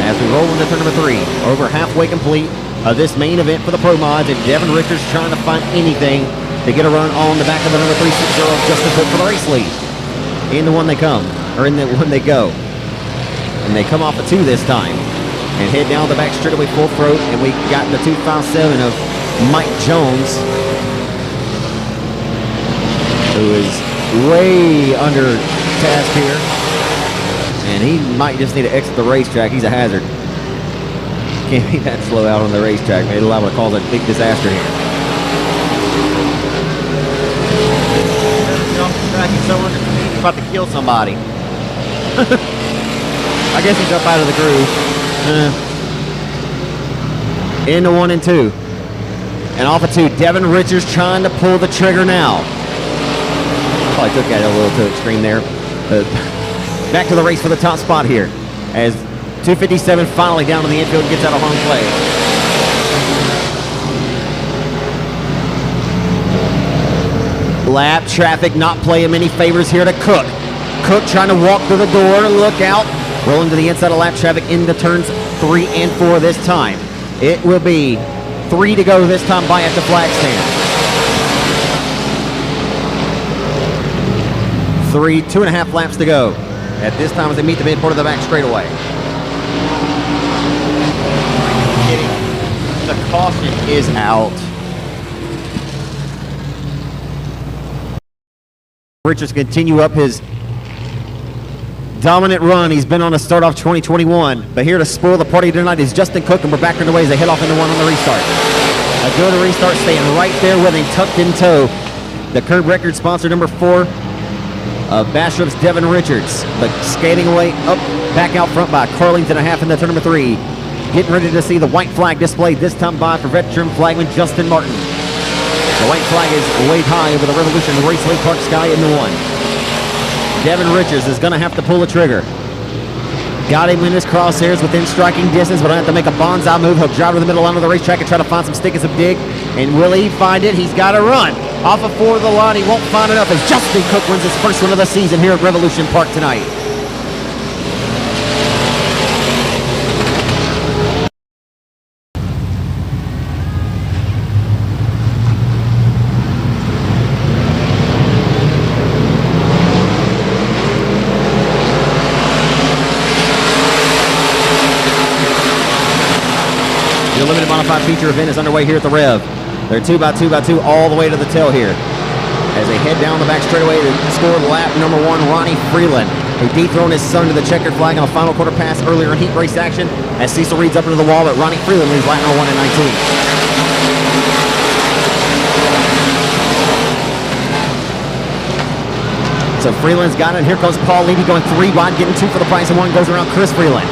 As we roll into turn number 3, over halfway complete of this main event for the Pro Mods, and Devin Richards trying to find anything to get a run on the back of the number 360 of Justin Cook for the race lead. In the one they come, or in the one they go. And they come off a 2 this time, and head down the back straightaway full throat, and we got the 257 of Mike Jones, who is way under task here, and he might just need to exit the racetrack. He's a hazard. Can't be that slow out on the racetrack. Maybe liable to cause a big disaster here. He's so under, he's about to kill somebody. I guess he's up out of the groove. Into 1 and 2, and off of 2. Devin Richards trying to pull the trigger now. Probably took that a little too extreme there. Back to the race for the top spot here as 257 finally down to the infield and gets out of harm's way. Lap traffic not playing many favors here to Cook. Cook trying to walk through the door. Look out. Rolling to the inside of lap traffic into turns 3 and 4 this time. It will be 3 to go this time by at the flag stand. 2.5 laps to go at this time as they meet the midpoint of the back straightaway. The caution is out. Richards continue up his dominant run. He's been on a start off 2021, but here to spoil the party tonight is Justin Cook, and we're back underway as they head off into 1 on the restart. A good restart, staying right there with him tucked in tow. The curb record sponsor number 4 of Bashrop's Devin Richards, but skating away up, back out front by Carlington a half in the turn number 3. Getting ready to see the white flag displayed this time by for veteran flagman Justin Martin. The white flag is waved high over the Revolution Raceway Park sky in the 1. Devin Richards is going to have to pull the trigger. Got him in his crosshairs within striking distance, but I have to make a bonsai move. He'll drive to the middle line of the racetrack and try to find some stick and some dig. And will he find it? He's got to run. Off of 4 of the line, he won't find enough as Justin Cook wins his first one of the season here at Revolution Park tonight. Your limited modified feature event is underway here at the Rev. They're 2x2x2 all the way to the tail here as they head down the back straightaway to score lap number 1, Ronnie Freeland. who dethroned his son to the checkered flag on a final quarter pass earlier in heat race action, as Cecil Reed's up into the wall, but Ronnie Freeland leads lap number 1 in 19. So Freeland's got it. Here comes Paul Leedy going 3 wide, getting 2 for the price of 1, goes around Chris Freeland.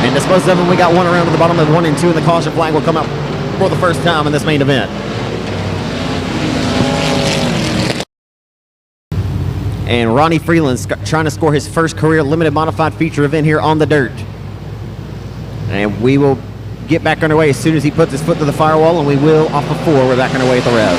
And disposed of him, we got 1 around to the bottom of 1 and 2, and the caution flag will come up for the first time in this main event. And Ronnie Freeland's trying to score his first career limited modified feature event here on the dirt. And we will get back underway as soon as he puts his foot to the firewall, and we will off of 4. We're back underway at the rev.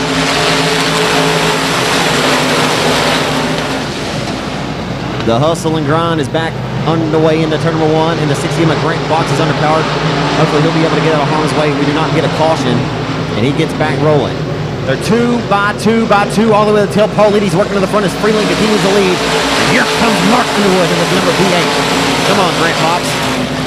The hustle and grind is back underway into turn number 1, and the 60 Grant box is underpowered. Hopefully he'll be able to get out of harm's way. We do not get a caution, and he gets back rolling. They're 2 by 2 by 2 all the way to the tail. Paul Leedy's working to the front as Freeland continues to lead. And here comes Mark Underwood in the number B8. Come on, Grant Box.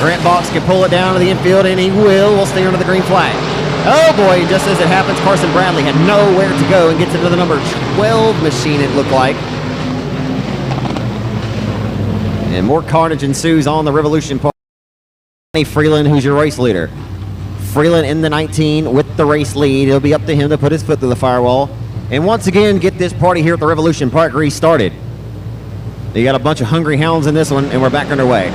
Grant Box can pull it down to the infield, and he will stay under the green flag. Oh boy, just as it happens, Carson Bradley had nowhere to go and gets into the number 12 machine, it looked like. And more carnage ensues on the Revolution Park. Freeland, who's your race leader. Freeland in the 19 with the race lead. It'll be up to him to put his foot through the firewall and once again get this party here at the Revolution Park restarted. You got a bunch of hungry hounds in this one, and we're back underway.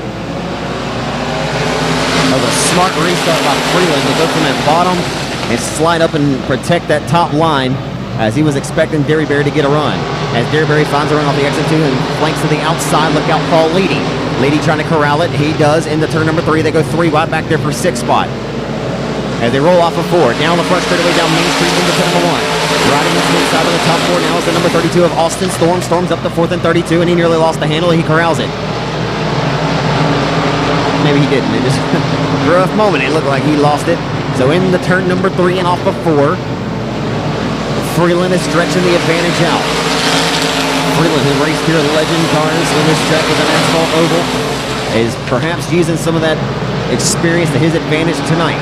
That was a smart restart by Freeland to go from that bottom and slide up and protect that top line, as he was expecting Derryberry to get a run. As Derryberry finds a run off the exit 2 and flanks to the outside, look out Paul Leedy. Leedy trying to corral it. He does into turn number 3. They go 3 wide back there for 6th spot. As they roll off of 4, down the front straightaway down Main Street into turn number 1. Riding into the inside of the top 4 now is the number 32 of Austin Storm. Storm's up to 4th and 32, and he nearly lost the handle. He corrals it. Maybe he didn't. It just a rough moment. It looked like he lost it. So in the turn number 3 and off of 4, Freeland is stretching the advantage out. Freeland, who raced here in Legend cars when this track was an asphalt oval, is perhaps using some of that experience to his advantage tonight.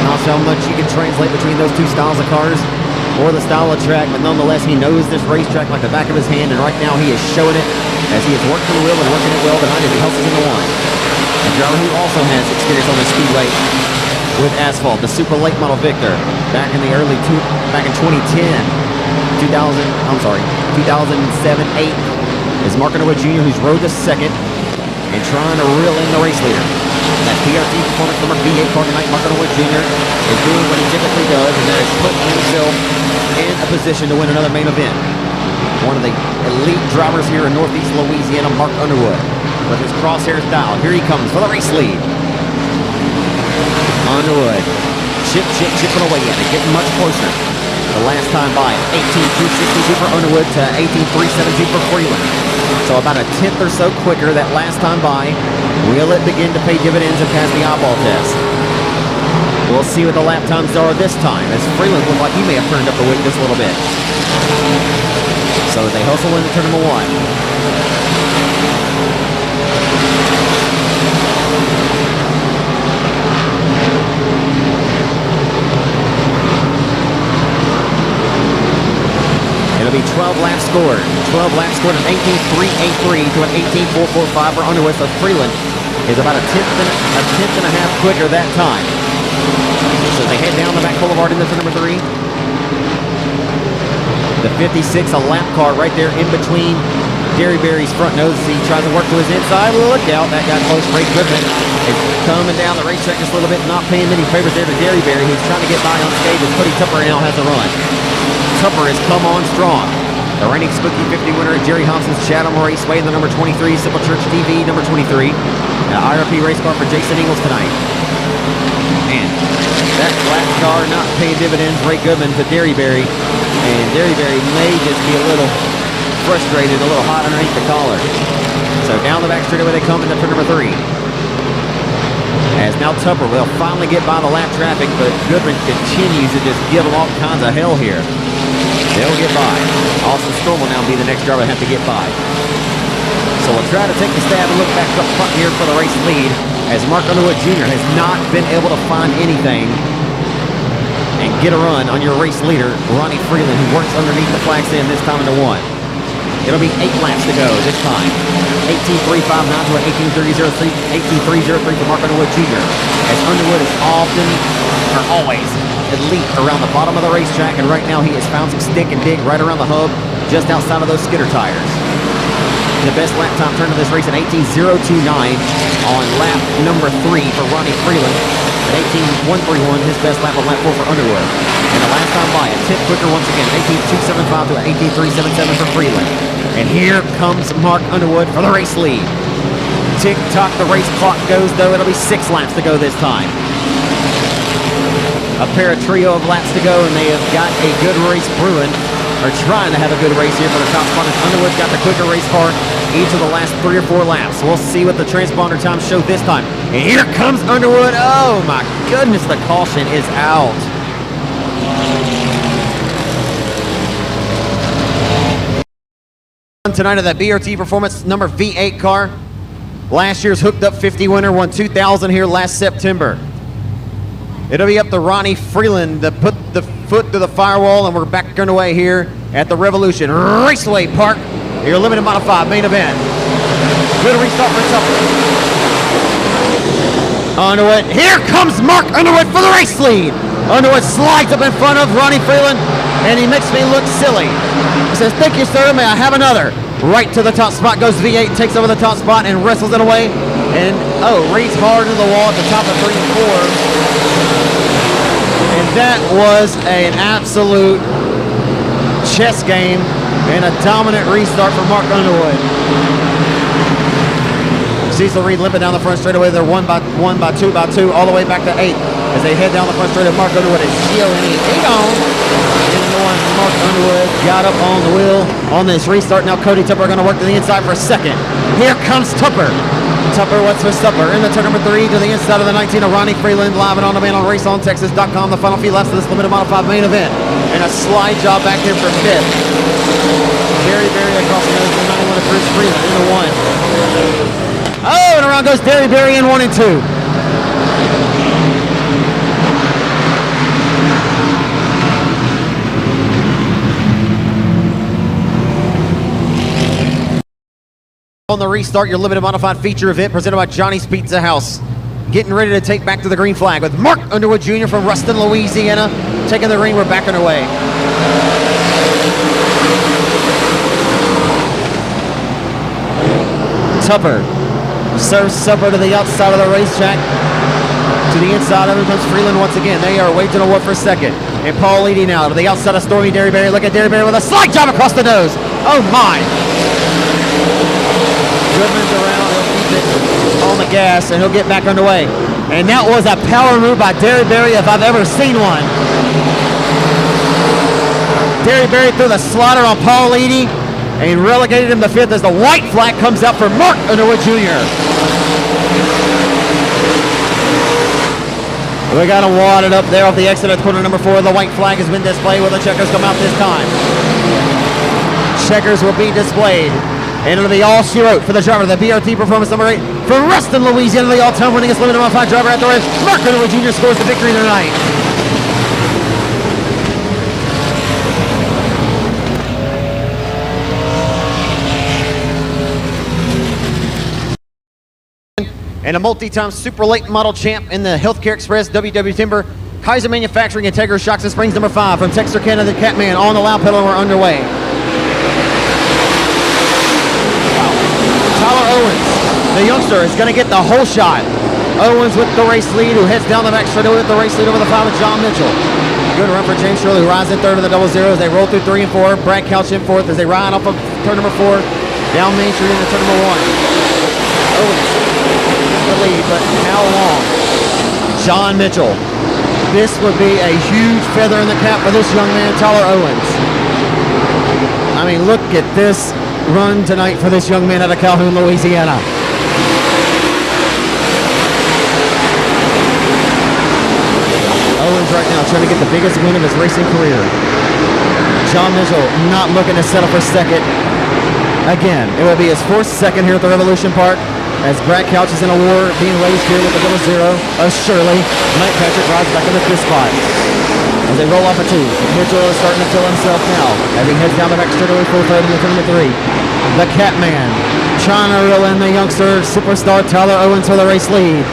Not sure how much you can translate between those two styles of cars or the style of track, but nonetheless, he knows this racetrack like the back of his hand, and right now he is showing it as he has worked the wheel and working it well behind him. He hustles into 1. A driver who also has experience on the speedway with asphalt, the Super Late Model Victor, back in 2010, 2007-8, is Mark Underwood Jr., who's rode the 2nd and trying to reel in the race leader. That PRT performance number B8 car tonight, Mark Underwood Jr. is doing what he typically does, and that is putting himself in a position to win another main event. One of the elite drivers here in Northeast Louisiana, Mark Underwood, with his crosshairs dialed. Here he comes for the race lead. Underwood, chipping away at it, getting much closer. The last time by, 18.262 for Underwood to 18.372 for Freeland. So about a 10th or so quicker that last time by. Will it begin to pay dividends and pass the eyeball test? We'll see what the lap times are this time, as Freeland looked like he may have turned up the weight just a little bit. So they hustle into turn number 1. It'll be 12 laps scored. 12 laps scored at 18.383 to an 18.445 for Underwood. So Freeland is about a tenth and a half quicker that time. So they head down the back boulevard into turn number 3. The 56, a lap car right there in between Derryberry's front nose. He tries to work to his inside. Look out, that got close. Ray Goodman is coming down the racetrack just a little bit, not paying many favors there to Derryberry, who's trying to get by on stage as Cody Tupper now has a run. Tupper has come on strong. The reigning Spooky 50 winner at Jerry Hobson's Chatham Raceway in the number 23, Simple Church TV, number 23. An IRP race car for Jason Ingles tonight. And that black car not paying dividends, Ray Goodman to Derryberry. And Derryberry may just be a little frustrated, a little hot underneath the collar. So down the back straightaway they come into turn number 3. As now Tupper will finally get by the lap traffic, but Goodman continues to just give them all kinds of hell here. They'll get by. Austin Storm will now be the next driver to have to get by. So we'll try to take the stab and look back up front here for the race lead, as Mark Underwood Jr. has not been able to find anything and get a run on your race leader, Ronnie Freeland, who works underneath the flag stand this time into 1. It'll be 8 laps to go this time. 18.359 to an 18.30.03, 18.303 for Mark Underwood Jr. As Underwood is often, or always, elite around the bottom of the racetrack, and right now he has found some stick and dig right around the hub, just outside of those skidder tires. The best lap time turn of this race at 18.029 on lap number 3 for Ronnie Freeland. At 18.131, his best lap on lap 4 for Underwood. And the last time by, a tip quicker once again, 18.275 to 18.377 for Freeland. And here comes Mark Underwood for the race lead. Tick-tock, the race clock goes, though. It'll be 6 laps to go this time. A trio of laps to go, and they have got a good race brewing. Are trying to have a good race here for the top spot. Underwood's got the quicker race car each of the last 3 or 4 laps. We'll see what the transponder times show this time. And here comes Underwood. Oh my goodness, the caution is out. Tonight of that BRT Performance number V8 car. Last year's hooked up 50 winner, won 2,000 here last September. It'll be up to Ronnie Freeland to put the foot to the firewall, and we're back underway here at the Revolution Raceway Park. Your limited modified main event. Good restart for Tupper. Underwood. Here comes Mark Underwood for the race lead. Underwood slides up in front of Ronnie Freeland, and he makes me look silly. He says, "Thank you, sir. May I have another?" Right to the top spot goes V8, takes over the top spot and wrestles it away. And, reads hard to the wall at the top of 3 and 4. And that was an absolute chess game and a dominant restart for Mark Underwood. Cecil Reed limping down the front straightaway. They're 1 by 1 by 2 by 2 all the way back to 8 as they head down the front straightaway. Mark Underwood is G-O-N-E on. Mark Underwood got up on the wheel on this restart. Now Cody Tupper going to work to the inside for a second. Here comes Tupper. Tupper, what's for supper? In the turn number 3 to the inside of the 19 of Ronnie Freeland, live and on demand on RaceOnTexas.com. The final few laps of this limited modified main event. And a slide job back here for 5th. Derry across the nose, the 91 of Bruce Freeland into 1. Oh, and around goes Derry in 1 and 2. On the restart, your limited modified feature event presented by Johnny's Pizza House. Getting ready to take back to the green flag with Mark Underwood Jr. from Ruston, Louisiana. Taking the ring, we're back underway. Tupper serves supper to the outside of the racetrack. To the inside of it comes Freeland once again. They are waiting to work for a second. And Paul Eady now to the outside of Stormy Derry. Look at Derry with a slide job across the nose. Oh my! Goodman's around, he'll keep it on the gas, and he'll get back underway. And that was a power move by Derry if I've ever seen one. Derry threw the slider on Paul Eady and relegated him to 5th as the white flag comes out for Mark Underwood Jr. We got him wadded up there off the exit at corner number 4. The white flag has been displayed. Will the checkers come out this time? Checkers will be displayed. And it'll be all she wrote for the driver of the BRT Performance number 8 from Ruston, Louisiana, the all-time winningest limited modified driver at the race. Mark Underwood Jr. scores the victory tonight. And a multi-time super late model champ in the Healthcare Express, WW Timber, Kaiser Manufacturing, Integra Shocks and Springs number 5 from Texarkana, the Catman on the loud pedal, and we're underway. Tyler Owens, the youngster, is going to get the whole shot. Owens with the race lead, who heads down the back straightaway with the race lead over the 5 of John Mitchell. Good run for James Shirley, who rides in 3rd of the double zeros. They roll through 3 and 4. Brad Couch in 4th as they ride off of turn number 4, down Main Street into turn number 1. Owens the lead, but how long? John Mitchell. This would be a huge feather in the cap for this young man, Tyler Owens. I mean, look at this run tonight for this young man out of Calhoun, Louisiana. Owens right now trying to get the biggest win of his racing career. John Mitchell not looking to settle for second. Again, it will be his 4th second here at the Revolution Park as Brad Couch is in a war being raised here with the double zero of Shirley. Mike Patrick rides back in the 5th spot. as they roll off a 2. Mitchell is starting to fill himself now as he heads down the back straightaway full third in the turn number 3. The Catman trying to reel in the youngster superstar Tyler Owens for the race lead.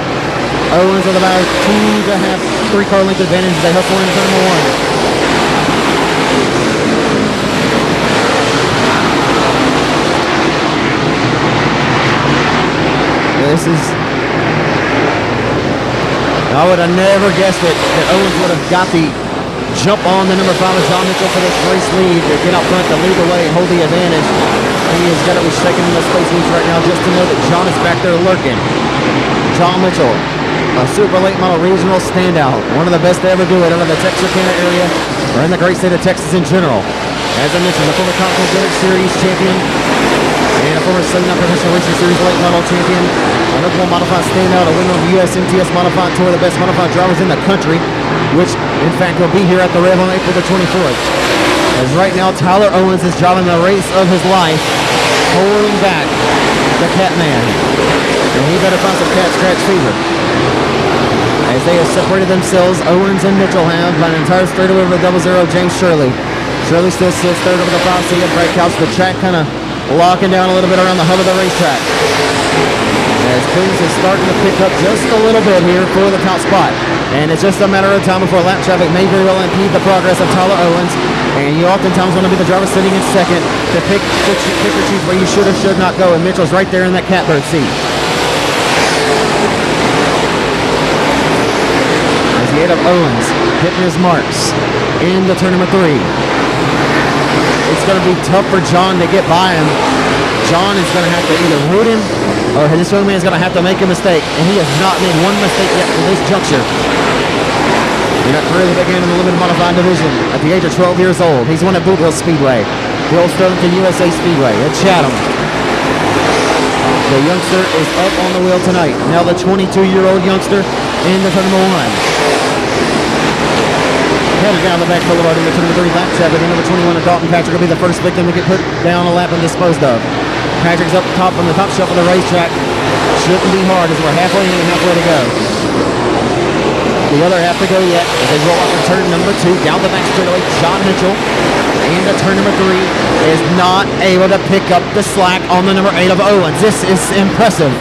Owens with about a 2.5, 3-car length advantage as they hustle into turn number 1. This is... I would have never guessed it that Owens would have got the jump on the number 5 of John Mitchell for this race lead to get out front to lead the way and hold the advantage. He has got to be shaking in the space leads right now just to know that John is back there lurking. John Mitchell, a super late model regional standout, one of the best to ever do it out of the Texarkana area or in the great state of Texas in general. As I mentioned, the former Continental Series champion and a former 79 Professional Racing Series late model champion, an Oklahoma Modified standout, a winner of the USMTS Modified Tour, the best modified drivers in the country, which in fact will be here at the Rev on April the 24th. As right now Tyler Owens is driving the race of his life, holding back the Catman. And he better find some cat scratch fever. As they have separated themselves, Owens and Mitchell have by an entire straightaway over the 00, James Shirley. Shirley still sits third over the 5C at Brad Couch. The track kind of locking down a little bit around the hub of the racetrack. As Coons is starting to pick up just a little bit here for the top spot. And it's just a matter of time before lap traffic may very well impede the progress of Tyler Owens. And you oftentimes want to be the driver sitting in second to pick or choose where you should or should not go. And Mitchell's right there in that catbird seat. As the 8 of Owens hitting his marks into turn number 3. It's going to be tough for John to get by him. John is going to have to either root him or this young man is going to have to make a mistake. And he has not made one mistake yet for this juncture. In that career that began in the limited modified division at the age of 12 years old. He's won at Boot Hill Speedway, Bill Sterlington USA Speedway, at Chatham. The youngster is up on the wheel tonight. Now the 22-year-old youngster in the turn number 1. Headed down the back boulevard into turn number 3 lap traffic. And number 21 of Dalton Patrick will be the first victim to get put down a lap and disposed of. Patrick's up top on the top shelf of the racetrack. Shouldn't be hard as we're halfway in and halfway to go. The other half to go yet as they roll off in turn number 2 down the back straightaway. John Mitchell into turn number 3 is not able to pick up the slack on the number 8 of Owens. This is impressive.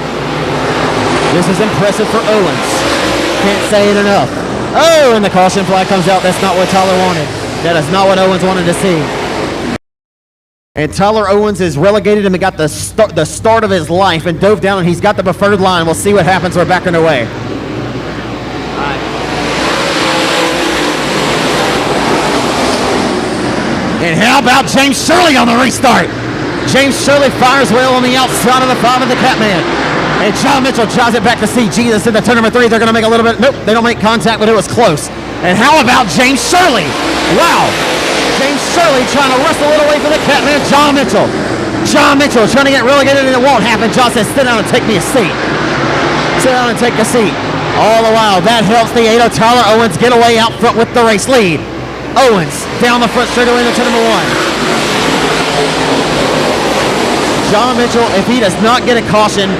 This is impressive for Owens. Can't say it enough. Oh, and the caution flag comes out. That's not what Tyler wanted. That is not what Owens wanted to see. And Tyler Owens is relegated and got the start of his life and dove down, and he's got the preferred line. We'll see what happens. We're back underway. And how about James Shirley on the restart? James Shirley fires well on the outside of the 5 of the Catman. And John Mitchell drives it back to see Jesus in the turn number 3. They're going to make a little bit. Nope, they don't make contact, but it was close. And how about James Shirley? Wow. James Shirley trying to wrestle it away from the Catman. John Mitchell. John Mitchell trying to get relegated, and it won't happen. John says, sit down and take me a seat. Sit down and take a seat. All the while, that helps the 8 of Tyler Owens get away out front with the race lead. Owens down the front straightaway into turn number 1. John Mitchell, if he does not get a caution,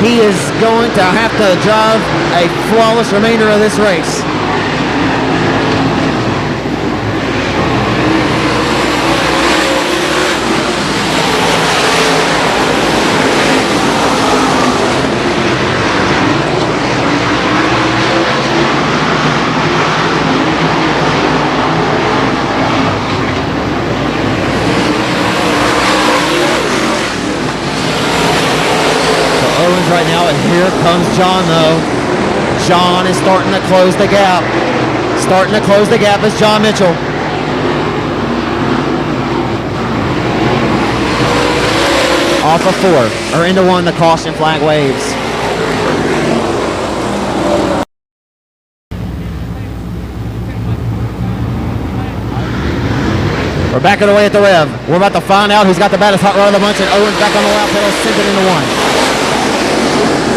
he is going to have to drive a flawless remainder of this race. Right now, and here comes John though. John is starting to close the gap. Starting to close the gap is John Mitchell. Off of 4, or into 1, the caution flag waves. We're back away at the Rev. We're about to find out who's got the baddest hot rod of the bunch, and Owens back on the lap pedal, sent it into 1.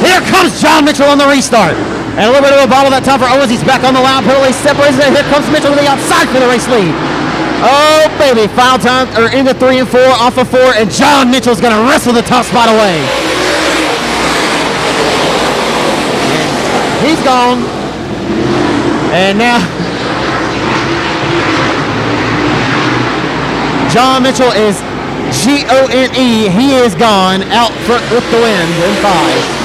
Here comes John Mitchell on the restart. And a little bit of a bobble that time for Owens. He's back on the loud pedal. He separates it. Here comes Mitchell to the outside for the race lead. Oh, baby. Final time, or into 3 and 4, off of 4. And John Mitchell's going to wrestle the top spot away. And he's gone. And now John Mitchell is Gone. He is gone out front with the wind in 5.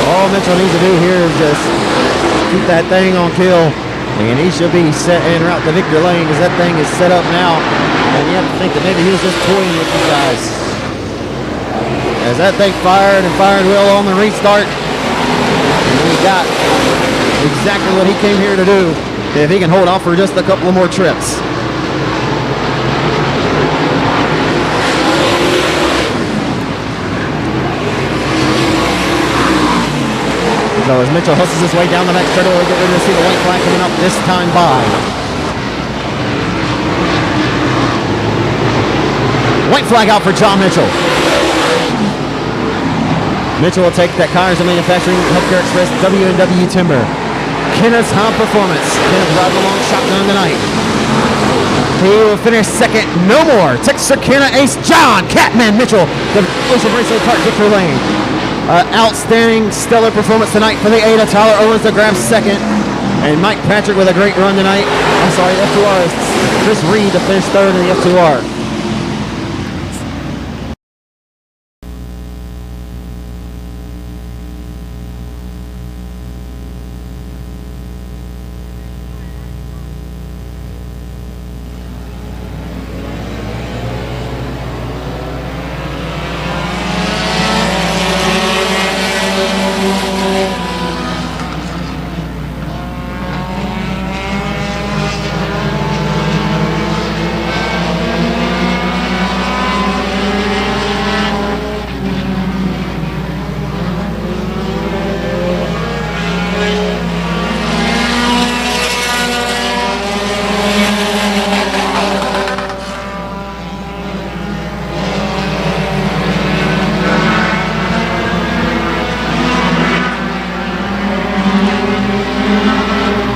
All Mitchell needs to do here is just keep that thing on kill, and he should be set en route to victory lane as that thing is set up now. And you have to think that maybe he was just toying with you guys. As that thing fired and fired well on the restart, and he got exactly what he came here to do if he can hold off for just a couple of more trips. So as Mitchell hustles his way down the back straightaway, we're going to see the white flag coming up this time by. White flag out for John Mitchell. Mitchell will take that Cars and Manufacturing Healthcare Express W&W Timber. Kenneth's High Performance. Kenneth riding along shotgun tonight. He will finish second. No more. Texarkana ace John Catman Mitchell. The Ocean Raceway Park victory lane. Outstanding, stellar performance tonight for the Ada. Tyler Owens to grab second. And Mike Patrick with a great run tonight. I'm sorry, F2R is Chris Reed to finish third in the F2R.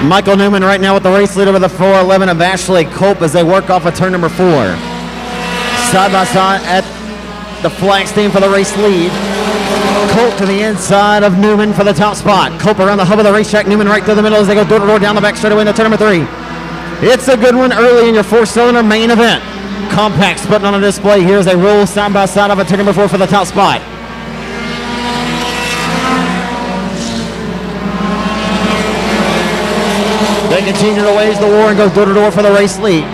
Michael Newman right now with the race leader with the 411 of Ashley Culp as they work off of turn number 4. Side by side at the flag stand for the race lead. Culp to the inside of Newman for the top spot. Culp around the hub of the racetrack. Newman right through the middle as they go door to door down the back straightaway into turn number 3. It's a good one early in your 4-cylinder main event. Compacts putting on a display here as they roll side by side off of turn number 4 for the top spot. They continue to wage the war and go door to door for the race lead.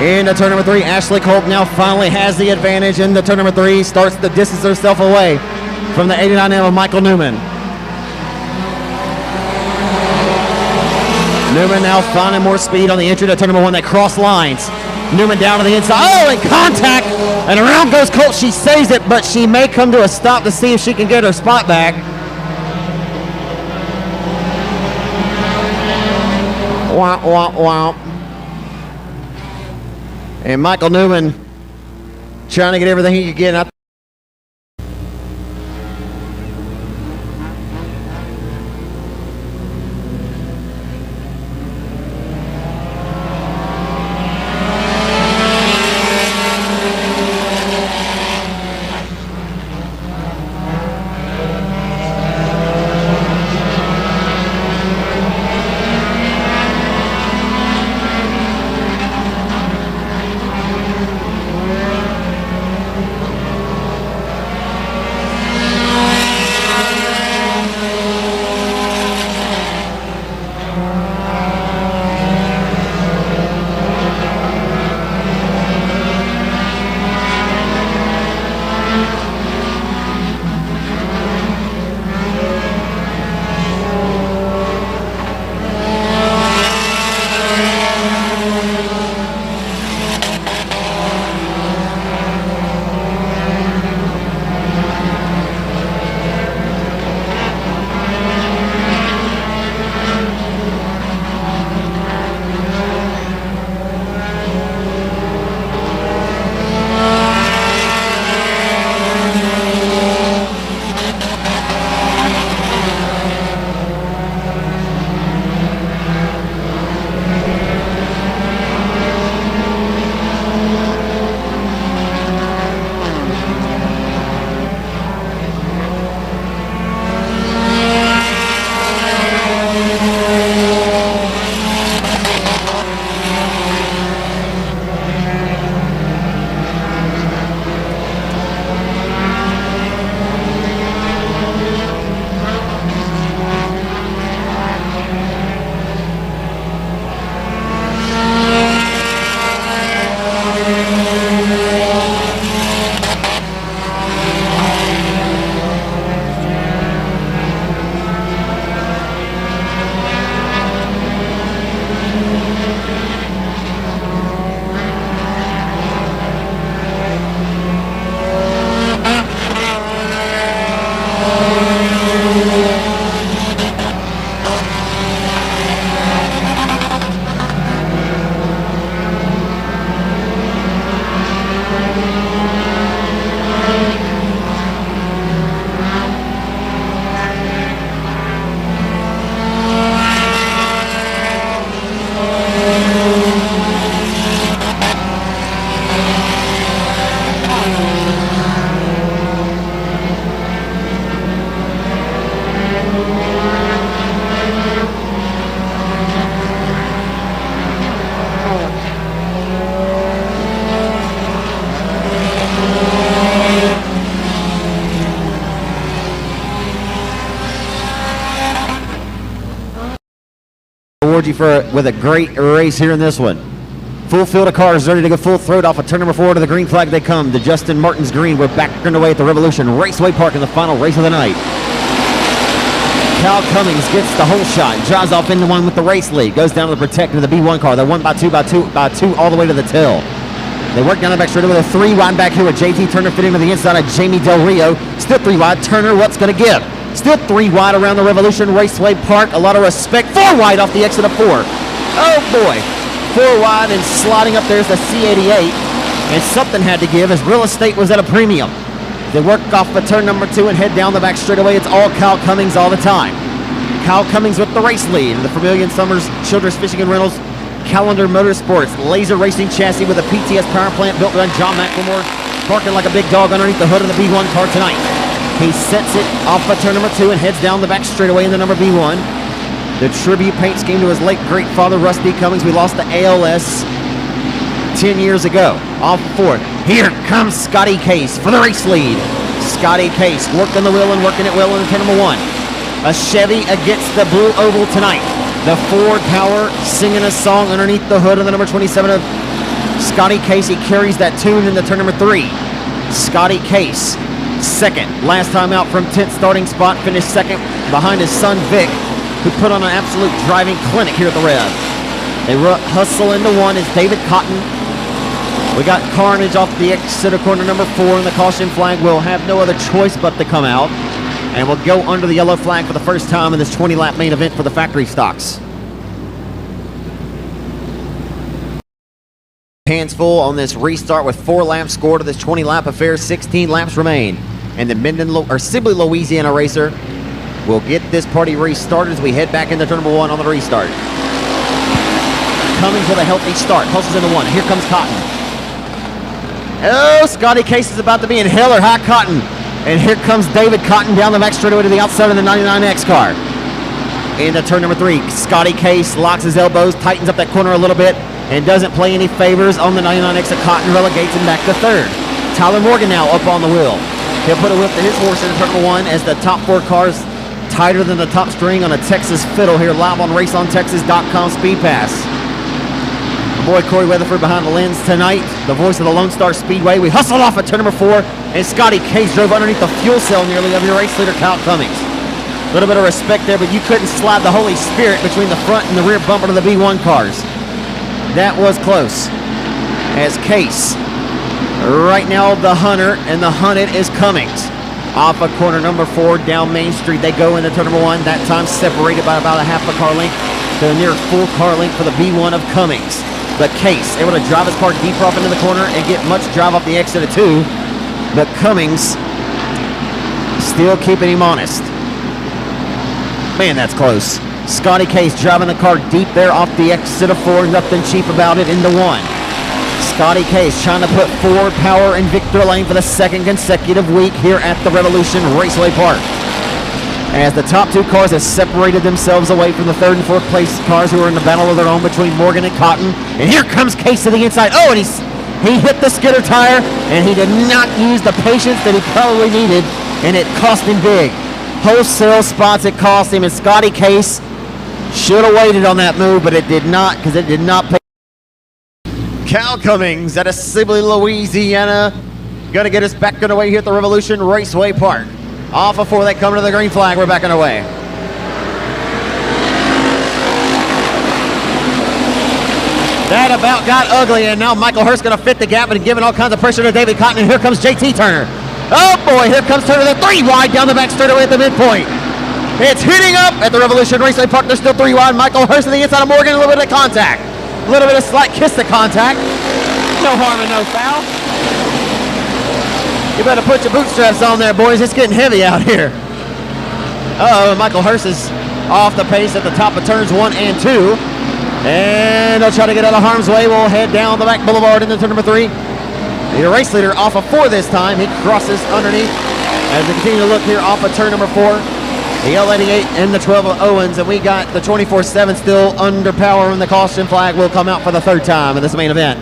Into turn number 3, Ashley Culp now finally has the advantage into turn number 3, starts to distance herself away from the 89M of Michael Newman. Newman now finding more speed on the entry to turn number 1. They cross lines. Newman down to the inside. Oh, and contact! And around goes Culp. She saves it, but she may come to a stop to see if she can get her spot back. Womp, womp, womp. And Michael Newman trying to get everything he could get. reward you with a great race here in this one. Full field of cars ready to go full throat off of turn number 4 to the green flag they come. To Justin Martin's green. We're back underway at the Revolution Raceway Park in the final race of the night. Cal Cummings gets the whole shot, drives off into one with the race lead, goes down to the protector of the B1 car. They're 1 by 2 all the way to the tail. They work down the back straight with a 3 wide back here with JT Turner fitting to the inside of Jamie Del Rio. Still 3 wide. Turner, what's going to give? Still 3 wide around the Revolution Raceway Park. A lot of respect. 4 wide off the exit of 4. Oh boy. 4 wide and sliding up there's the C88. And something had to give as real estate was at a premium. They work off of turn number 2 and head down the back straightaway. It's all Cal Cummings all the time. Cal Cummings with the race lead. The Vermilion Summers Children's Fishing and Rentals Calendar Motorsports laser racing chassis with a PTS power plant built by John McLemore, barking like a big dog underneath the hood of the B1 car tonight. He sets it off of turn number 2 and heads down the back straightaway in the number B1. The tribute paint scheme to his late great father Rusty Cummings. We lost the ALS 10 years ago. Off 4. Here comes Scotty Case for the race lead. Scotty Case working the wheel and working it well in turn number 1. A Chevy against the blue oval tonight. The Ford Power singing a song underneath the hood of the number 27 of Scotty Case. He carries that tune into turn number 3. Scotty Case, second. Last time out from 10th starting spot, finished second behind his son Vic, who put on an absolute driving clinic here at the Rev. They hustle into 1 is David Cotton. We got Carnage off the exit of corner number 4, and the caution flag will have no other choice but to come out. And we'll go under the yellow flag for the first time in this 20-lap main event for the factory stocks. Hands full on this restart with 4 laps scored to this 20-lap affair. 16 laps remain. And the Sibley, Louisiana racer will get this party restarted as we head back into turn number 1 on the restart. Cummings with a healthy start. Hustles into 1. Here comes Cotton. Oh, Scotty Case is about to be in hell or high cotton. And here comes David Cotton down the back straightaway to the outside of the 99X car. Into turn number 3, Scotty Case locks his elbows, tightens up that corner a little bit, and doesn't play any favors on the 99X of Cotton, relegates him back to 3rd. Tyler Morgan now up on the wheel. He'll put a whip to his horse in turn number 1 as the top 4 cars tighter than the top string on a Texas fiddle here live on RaceOnTexas.com Speed Pass. Boy, Corey Weatherford behind the lens tonight, the voice of the Lone Star Speedway. We hustled off at turn number 4, and Scotty Case drove underneath the fuel cell nearly of your race leader, Cal Cummings. A little bit of respect there, but you couldn't slide the Holy Spirit between the front and the rear bumper of the B1 cars. That was close. As Case, right now the hunter, and the hunted is Cummings. Off of corner number 4, down Main Street, they go into turn number 1, that time separated by about a half a car length to a near full car length for the B1 of Cummings. But Case able to drive his car deeper off into the corner and get much drive off the exit of 2. But Cummings still keeping him honest. Man, that's close. Scotty Case driving the car deep there off the exit of 4. Nothing cheap about it into 1. Scotty Case trying to put Ford Power in victory lane for the 2nd consecutive week here at the Revolution Raceway Park. As the top 2 cars have separated themselves away from the 3rd and 4th place cars who are in the battle of their own between Morgan and Cotton. And here comes Case to the inside. Oh, and he hit the skidder tire, and he did not use the patience that he probably needed, and it cost him big. Wholesale spots it cost him, and Scotty Case should have waited on that move, but it did not, because it did not pay. Cal Cummings out of Sibley, Louisiana, going to get us back underway here at the Revolution Raceway Park. Off before they come to the green flag, we're back underway. That about got ugly, and now Michael Hurst going to fit the gap and giving all kinds of pressure to David Cotton, and here comes JT Turner. Oh boy, here comes Turner, the 3 wide down the back straightaway at the midpoint. It's hitting up at the Revolution Raceway Park. There's still 3 wide. Michael Hurst to the inside of Morgan, a little bit of contact. A little bit of slight kiss to contact. No harm and no foul. You better put your bootstraps on there, boys. It's getting heavy out here. Uh-oh, Michael Hurst is off the pace at the top of turns 1 and 2. And they'll try to get out of harm's way. We'll head down the back boulevard into turn number 3. The race leader off of 4 this time. He crosses underneath as we continue to look here off of turn number 4. The L88 and the 12 of Owens. And we got the 24/7 still under power, and the caution flag will come out for the 3rd time in this main event.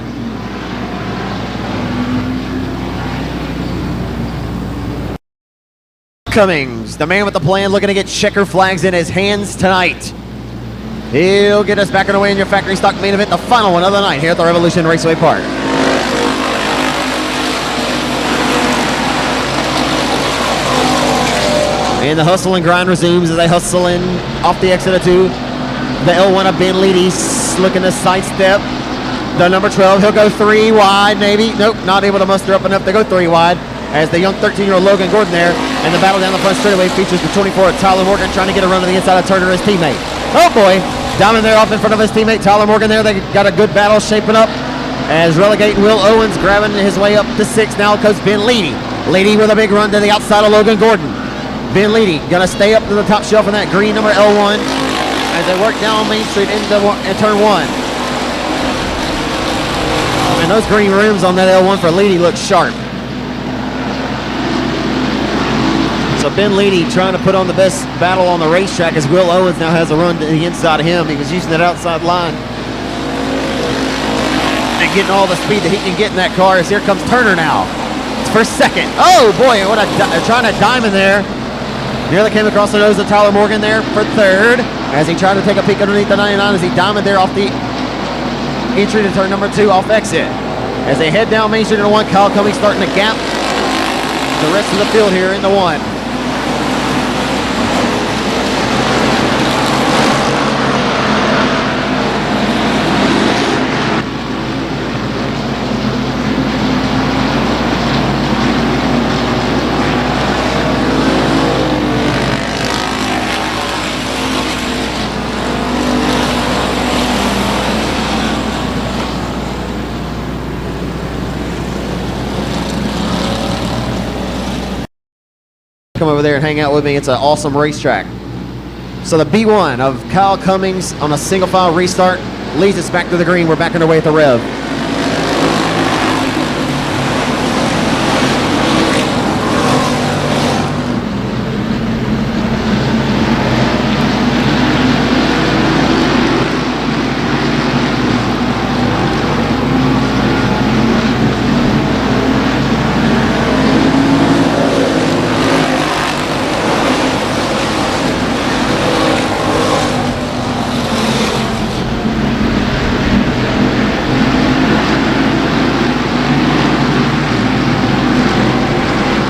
Cummings, the man with the plan, looking to get checker flags in his hands tonight. He'll get us back underway in your factory stock main event, the final one of the night here at the Revolution Raceway Park. And the hustle and grind resumes as they hustle in off the exit of 2. The L1 of Ben Leedy's looking to sidestep the number 12. He'll go 3 wide, maybe. Nope, not able to muster up enough to go 3 wide. As the young 13-year-old Logan Gordon there, and the battle down the front straightaway features the 24 of Tyler Morgan trying to get a run to the inside of Turner, his teammate. Oh boy, Diamond there off in front of his teammate Tyler Morgan there. They got a good battle shaping up as Relegate Will Owens grabbing his way up to 6 now comes Ben Leedy. Leedy with a big run to the outside of Logan Gordon. Ben Leedy gonna stay up to the top shelf in that green number L1 as they work down Main Street into turn 1. And those green rims on that L1 for Leedy look sharp. So Ben Leedy trying to put on the best battle on the racetrack as Will Owens now has a run to the inside of him. He was using that outside line and getting all the speed that he can get in that car as here comes Turner now. It's for second. Oh boy, what a trying to diamond there. Nearly came across the nose of Tyler Morgan there for third as he tried to take a peek underneath the 99 as he diamond there off the entry to turn number 2 off exit. As they head down Main Street into 1, Kyle Cummings starting to gap the rest of the field here in the 1. Come over there and hang out with me. It's an awesome racetrack. So the B1 of Kyle Cummings on a single file restart leads us back to the green. We're back underway at the Rev.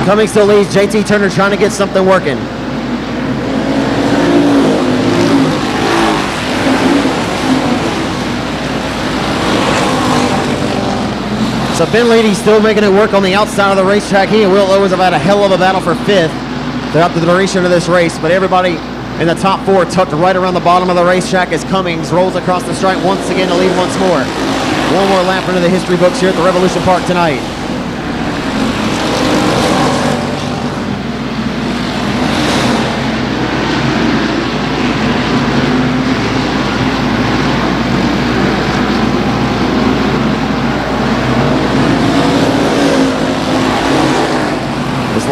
Cummings still leads. JT Turner trying to get something working. So Ben Leedy still making it work on the outside of the racetrack. He and Will Owens have had a hell of a battle for 5th throughout the duration of this race, but everybody in the top 4 tucked right around the bottom of the racetrack as Cummings rolls across the stripe once again to lead once more. One more lap into the history books here at the Revolution Park tonight.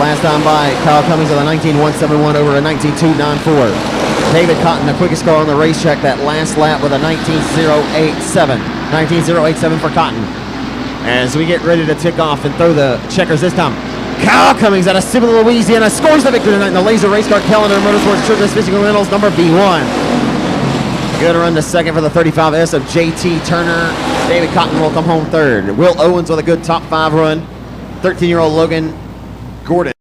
Last time by, Kyle Cummings with a 19.171 over a 19.294. David Cotton, the quickest car on the racetrack that last lap with a 19.087. 19.087 for Cotton. As we get ready to tick off and throw the checkers this time, Kyle Cummings out of Cibolo, Louisiana scores the victory tonight in the Laser Race Car Calendar Motorsports Children's Fishing Rentals number B1. Good run to second for the 35S of JT Turner. David Cotton will come home third. Will Owens with a good top 5 run. 13-year-old Logan Gordon